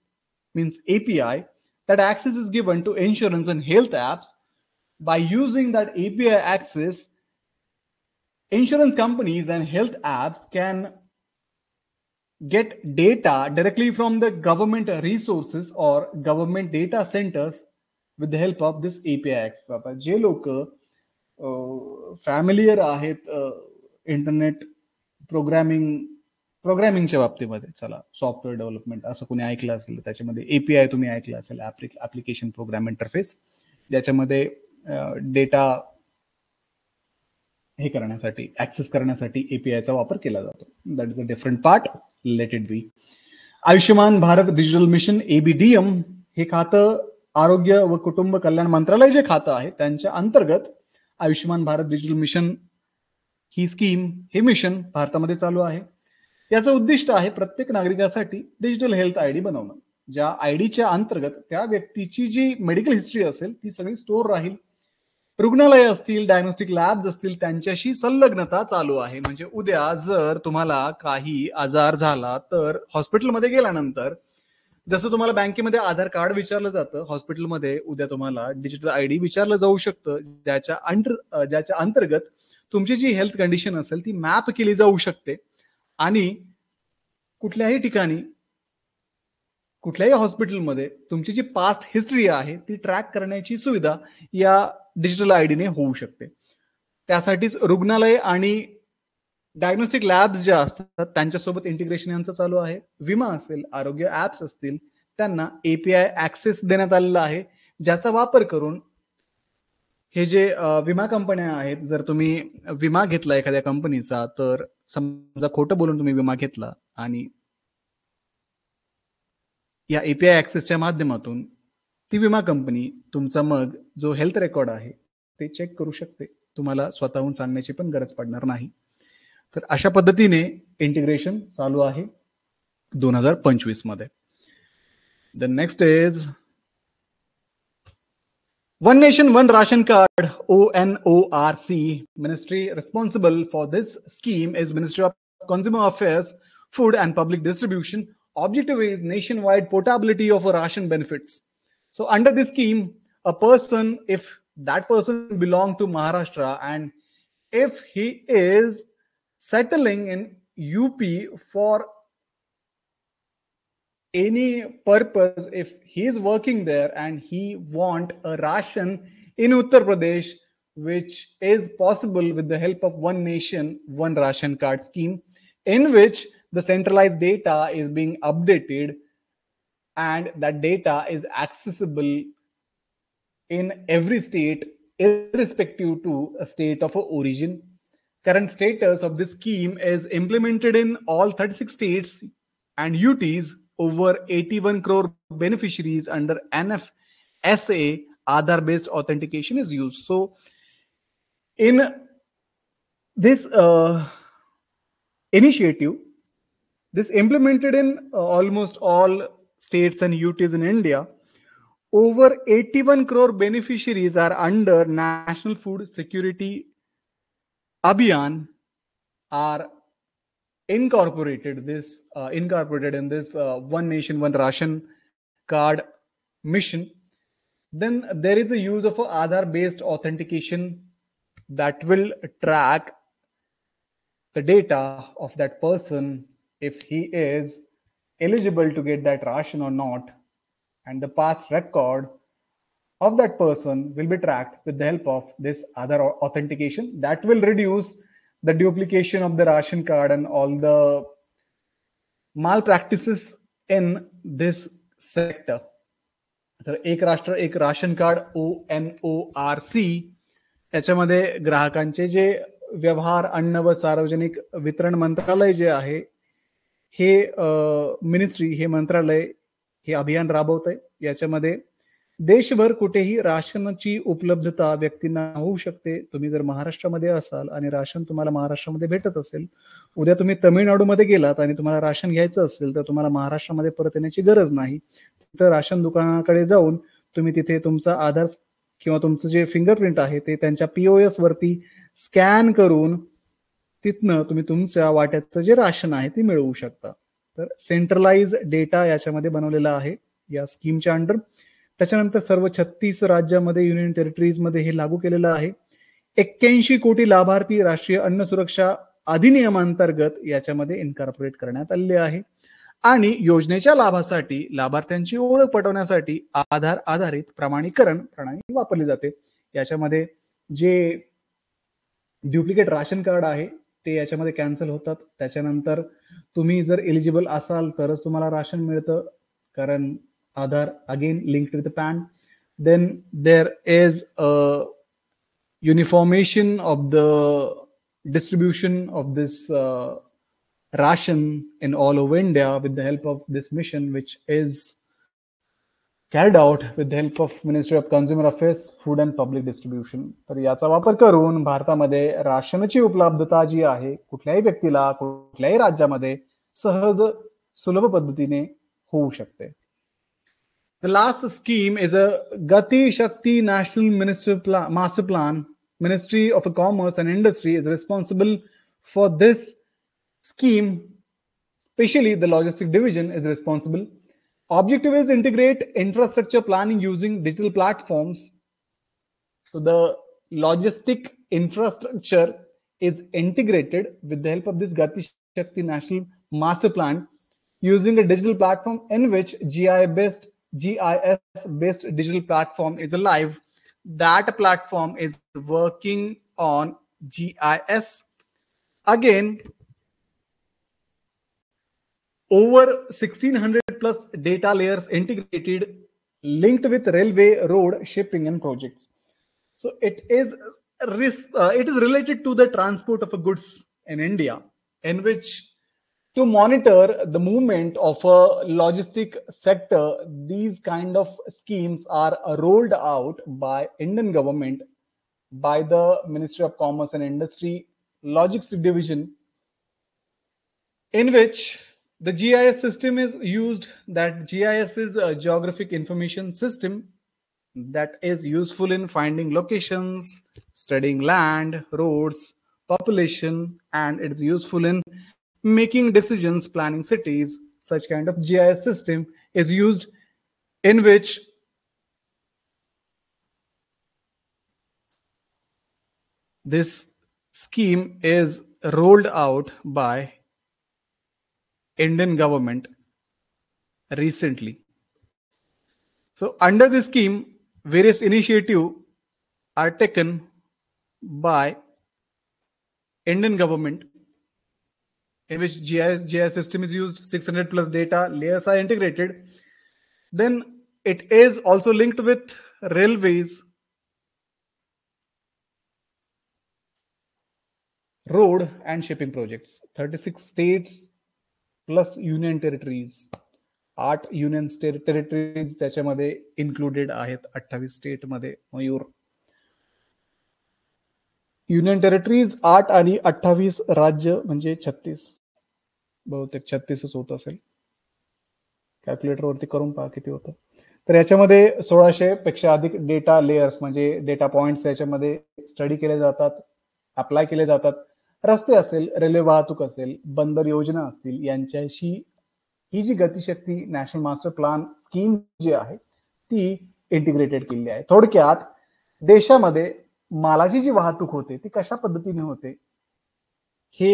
means API, that access is given to insurance and health apps. By using that API access, insurance companies and health apps can get data directly from the government resources or government data centers with the help of this API access. आता जे लोक familiar आहेत internet प्रोग्रॅमिंगच्या बाबतीमध्ये, चला software development असं कोणी ऐकलं असेल, त्याच्यामध्ये API तुम्ही ऐकलं असेल, ऍप्लिकेशन प्रोग्राम इंटरफेस, ज्याच्यामध्ये डेटा हे करण्यासाठी, ऍक्सेस करण्यासाठी APIचा वापर केला जातो. That is a different part, let it be. Ayushman Bharat digital mission ABDM हे खातं आरोग्य व कुटुंब कल्याण मंत्रालय जे खातं आहे त्यांच्या अंतर्गत आयुष्यमान भारत डिजिटल मिशन ही स्कीम, हे मिशन भारतामध्ये चालू आहे. याचं उद्दिष्ट आहे प्रत्येक नागरिकासाठी डिजिटल हेल्थ आयडी बनवणं. ज्या आयडीच्या अंतर्गत त्या व्यक्तीची जी मेडिकल हिस्ट्री असेल ती सगळी स्टोर राहील. रुग्णालय असतील, डायग्नोस्टिक लॅब्स असतील, त्यांच्याशी संलग्नता चालू आहे. म्हणजे उद्या जर तुम्हाला काही आजार झाला तर हॉस्पिटलमध्ये गेल्यानंतर, जसं तुम्हाला बँकेमध्ये आधार कार्ड विचारलं जातं, हॉस्पिटलमध्ये उद्या तुम्हाला डिजिटल आयडी विचारलं जाऊ शकतं, ज्याच्या अंतर्गत तुमची जी हेल्थ कंडिशन असेल ती मॅप केली जाऊ शकते. आणि कुठल्याही ठिकाणी, कुठल्याही हॉस्पिटलमध्ये तुमची जी पास्ट हिस्ट्री आहे ती ट्रॅक करण्याची सुविधा या डिजिटल आयडीने होऊ शकते. त्यासाठीच रुग्णालय आणि डायग्नोस्टिक लॅब्स ज्या असतात त्यांच्यासोबत इंटिग्रेशन यांचं चालू आहे. विमा असेल, आरोग्य ऍप्स असतील, त्यांना API ऍक्सेस देण्यात आलेला आहे, ज्याचा वापर करून हे जे विमा कंपन्या आहेत, जर तुम्ही विमा घेतला एखाद्या कंपनीचा, तर समजा खोटं बोलून तुम्ही विमा घेतला आणि या API ऍक्सेसच्या माध्यमातून ती विमा कंपनी तुमचा मग जो हेल्थ रेकॉर्ड आहे ते चेक करू शकते. तुम्हाला स्वतःहून सांगण्याची पण गरज पडणार नाही. तर अशा पद्धतीने इंटिग्रेशन चालू आहे 2025 मध्ये. The next is One Nation, One Ration Card, ONORC. Ministry responsible for this scheme is Ministry of Consumer Affairs, Food and Public Distribution. Objective is nationwide portability of ration benefits. So under this scheme, a person, if that person belongs to Maharashtra and if he is settling in UP for any purpose, if he is working there and he want a ration in Uttar Pradesh, which is possible with the help of One Nation, One Ration Card scheme, in which the centralized data is being updated and that data is accessible in every state irrespective to a state of origin. Current status of this scheme is implemented in all 36 states and UTs. Over 81 crore beneficiaries under NFSA Aadhaar-based authentication is used. So in this initiative, this implemented in almost all states and UTs in India, over 81 crore beneficiaries are under National Food Security Abhiyan, are incorporated in this One Nation, One Ration Card mission. Then there is a use of Aadhaar-based authentication that will track the data of that person, if he is eligible to get that ration or not, and the past record of that person will be tracked with the help of this Aadhaar authentication. That will reduce the duplication of the ration card and all the malpractices in this sector. तर एक राष्ट्र एक ration card ONORC याच्यामध्ये ग्राहकांचे जे व्यवहार अन्न व सार्वजनिक वितरण मंत्रालय जे आहे हे मिनिस्ट्री हे मंत्रालय हे अभियान राबवत आहे. याच्यामध्ये देशभर कुठेही राशनची उपलब्धता व्यक्तींना होऊ शकते. तुम्ही जर महाराष्ट्रामध्ये असाल आणि राशन तुम्हाला महाराष्ट्रामध्ये भेटत असेल, उद्या तुम्ही तमिळनाडूमध्ये गेलात आणि तुम्हाला राशन घ्यायचं असेल तर तुम्हाला महाराष्ट्रामध्ये परत येण्याची गरज नाही. तिथं राशन दुकानाकडे जाऊन तुम्ही तिथे तुमचा आधार किंवा तुमचं जे फिंगरप्रिंट आहे ते त्यांच्या POS वरती स्कॅन करून तिथनं तुम्ही तुमच्या वाट्याचं जे राशन आहे ते मिळवू शकता. तर सेंट्रलाइज डेटा याच्यामध्ये बनवलेला आहे या स्कीमच्या अंडर. त्याच्यानंतर सर्व 36 राज्यामध्ये युनियन टेरिटरीजमध्ये हे लागू केलेलं आहे. 81 कोटी लाभार्थी राष्ट्रीय अन्न सुरक्षा अधिनियमांतर्गत याच्यामध्ये इन्कॉर्पोरेट करण्यात आलेले आहे. आणि योजनेच्या लाभासाठी लाभार्थ्यांची ओळख पटवण्यासाठी आधार आधारित प्रमाणीकरण प्रणाली वापरली जाते. याच्यामध्ये जे ड्युप्लिकेट राशन कार्ड आहे ते याच्यामध्ये कॅन्सल होतात. त्याच्यानंतर तुम्ही जर एलिजिबल असाल तरच तुम्हाला राशन मिळतं, कारण Aadhaar again linked with PAN. Then there is a uniformation of the distribution of this ration in all over India with the help of this mission, which is carried out with the help of Ministry of Consumer Affairs, Food and Public Distribution. तर याचा वापर करून भारतामध्ये राशनची उपलब्धता जी आहे कुठल्याही व्यक्तीला कुठल्याही राज्यामध्ये सहज सुलभ पद्धतीने होऊ शकते. The last scheme is a Gati Shakti National Master Plan. Ministry of Commerce and Industry is responsible for this scheme. Especially the logistic division is responsible. Objective is integrate infrastructure planning using digital platforms. So the logistic infrastructure is integrated with the help of this Gati Shakti National Master Plan using a digital platform in which GIS-based digital platform is alive. That platform is working on GIS. Again, over 1600 plus data layers integrated, linked with railway, road, shipping and projects. So it is related to the transport of goods in India, in which to monitor the movement of a logistic sector, these kind of schemes are rolled out by Indian government by the Ministry of Commerce and Industry Logistics Division, in which the GIS system is used. That GIS is a geographic information system that is useful in finding locations, studying land, roads, population, and it's useful in making decisions, planning cities. Such kind of GIS system is used, in which this scheme is rolled out by Indian government recently. So under this scheme, various initiatives are taken by Indian government, in which GIS system is used, 600 plus data layers are integrated. Then it is also linked with railways, road and shipping projects. 36 states plus union territories. 8 union territories त्याच्यामध्ये included आहेत. 28 state मध्ये Mayur. Union territories 8 आणि 28 राज्य म्हणजे 36. बहुतेक 36च होत असेल. Calculator वरती करून पहा किती होतं. तर याच्यामध्ये 1600 पेक्षा अधिक डेटा लेयर्स म्हणजे डेटा पॉइंट्स याच्यामध्ये स्टडी केले जातात, अप्लाय केले जातात. रस्ते असेल, रेल्वे वाहतूक असेल, बंदर योजना असतील, यांच्याशी ही जी गतिशक्ती नॅशनल मास्टर प्लॅन स्कीम जी आहे ती इंटिग्रेटेड केलेली आहे. थोडक्यात देशामध्ये मालाची जी वाहतूक होते ती कशा पद्धतीने होते हे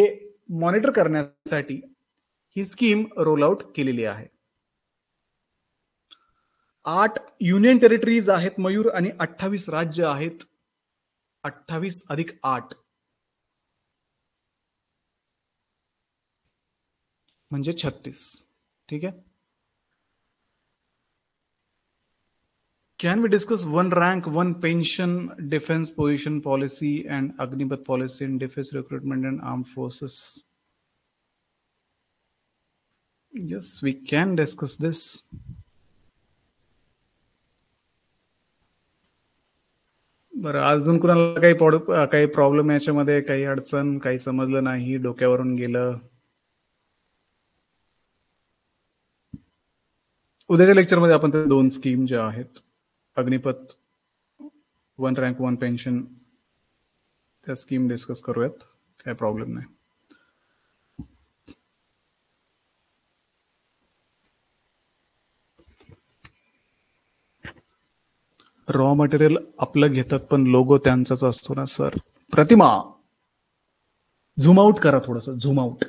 मॉनिटर करण्यासाठी ही स्कीम रोल आउट केलेली आहे. 8 युनियन टेरिटरीज आहेत मयूर आणि 28 राज्य आहेत. 28 अधिक 8 म्हणजे 36. ठीक आहे. Can we discuss one rank, one pension, defense position policy, and Agnipath policy in defense recruitment and armed forces? Yes, we can discuss this. बरं, अजून कुणाला काही प्रॉब्लेम याच्यामध्ये, काही अडचण, काही समजलं नाही, डोक्यावरून गेलं? उद्याच्या लेक्चरमध्ये आपण ते 2 स्कीम ज्या आहेत, अग्निपथ, 1 रँक 1 पेन्शन, त्या स्कीम डिस्कस करूयात. काही प्रॉब्लेम नाही. रॉ मटेरियल आपलं घेतात पण लोगो त्यांचाच असतो ना सर. प्रतिमा, झूम आउट करा थोडंसं, झूम आउट.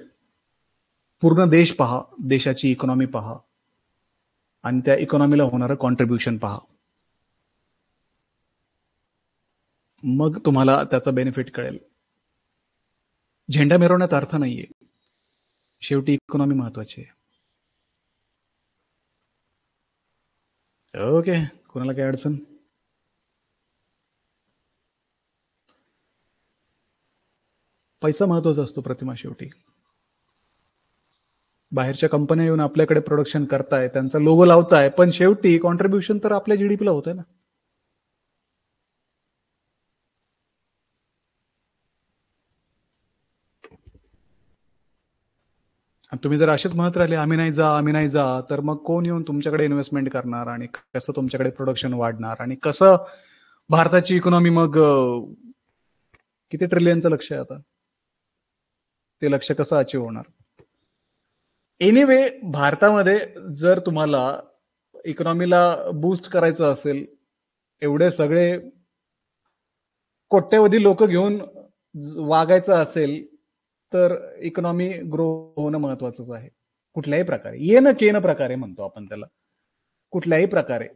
पूर्ण देश पहा, देशाची इकॉनॉमी पहा आणि त्या इकॉनॉमीला होणारं कॉन्ट्रीब्युशन पहा. मग तुम्हाला त्याचा बेनिफिट कळेल. झेंडा मिरवण्यात अर्थ नाहीये, शेवटी इकॉनॉमी महत्वाची आहे. ओके, कोणाला काही अडचण? पैसा महत्वाचा असतो प्रतिमा. शेवटी बाहेरच्या कंपन्या येऊन आपल्याकडे प्रोडक्शन करताय, त्यांचा लोगो लावताय, पण शेवटी कॉन्ट्रीब्युशन तर आपल्या जीडीपीला होत आहे ना. तुम्ही जर असेच म्हणत राहिले आम्ही नाही जा, तर मग कोण येऊन तुमच्याकडे इन्व्हेस्टमेंट करणार आणि कसं तुमच्याकडे प्रोडक्शन वाढणार आणि कसं भारताची इकॉनॉमी मग किती ट्रिलियनचं लक्ष आहे आता, ते लक्ष कसं अचीव्ह होणार? एनिवे, भारतामध्ये जर तुम्हाला इकॉनॉमीला बूस्ट करायचं असेल, एवढे सगळे कोट्यवधी लोक घेऊन वागायचं असेल, तर इकॉनॉमी ग्रो होणं महत्वाचंच आहे. कुठल्याही प्रकारे, येणं केनं प्रकारे म्हणतो आपण त्याला, कुठल्याही प्रकारे.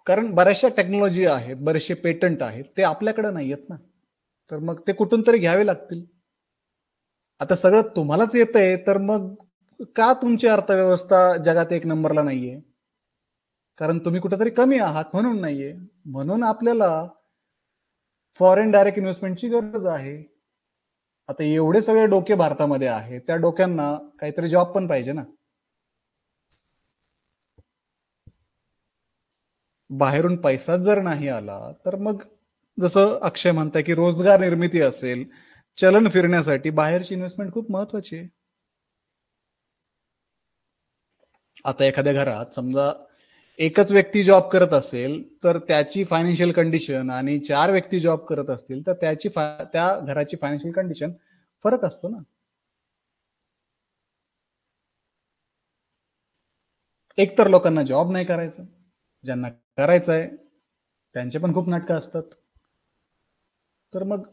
कारण बऱ्याचशा टेक्नॉलॉजी आहेत, बरेचसे पेटंट आहेत, ते आपल्याकडे नाही आहेत ना, तर मग ते कुठून तरी घ्यावे लागतील. आता सगळं तुम्हालाच येतंय, तर मग का तुमची अर्थव्यवस्था जगात 1 नंबरला नाहीये? कारण तुम्ही कुठेतरी कमी आहात म्हणून नाहीये. म्हणून आपल्याला फॉरेन डायरेक्ट इन्व्हेस्टमेंटची गरज आहे. आता एवढे सगळे डोके भारतामध्ये आहेत, त्या डोक्यांना काहीतरी जॉब पण पाहिजे ना. बाहेरून पैसा जर नाही आला, तर मग जसं अक्षय म्हणताय की रोजगार निर्मिती असेल, चलन फिरण्यासाठी बाहेरची इन्व्हेस्टमेंट खूप महत्वाची आहे. आता एखाद्या घरात समजा एकच व्यक्ती जॉब करत असेल, तर त्याची फायनान्शियल कंडिशन आणि 4 व्यक्ती जॉब करत असतील, तर त्या घराची फायनान्शियल कंडिशन फरक असतो ना. एकतर लोकांना जॉब नाही करायचा, ज्यांना करायचं आहे त्यांचे पण खूप नाटकं असतात. तर मग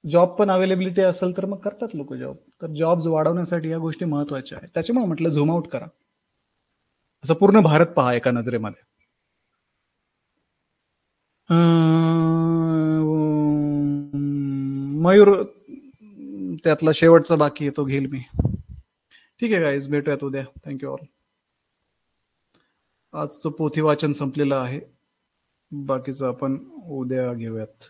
जॉब पण अवेलेबिलिटी असेल तर मग करतात लोक जॉब. तर जॉब्स वाढवण्यासाठी या गोष्टी महत्वाच्या आहेत. त्याच्यामुळे म्हटलं झूम आउट करा, असं पूर्ण भारत पहा एका नजरेमध्ये. मयूर त्यातला शेवटचा बाकी आहे, तो घेईल मी. ठीक आहे गाईज, भेटूयात उद्या. Thank you all. आजचं पोथी वाचन संपलेलं आहे, बाकीचं आपण उद्या घेऊयात.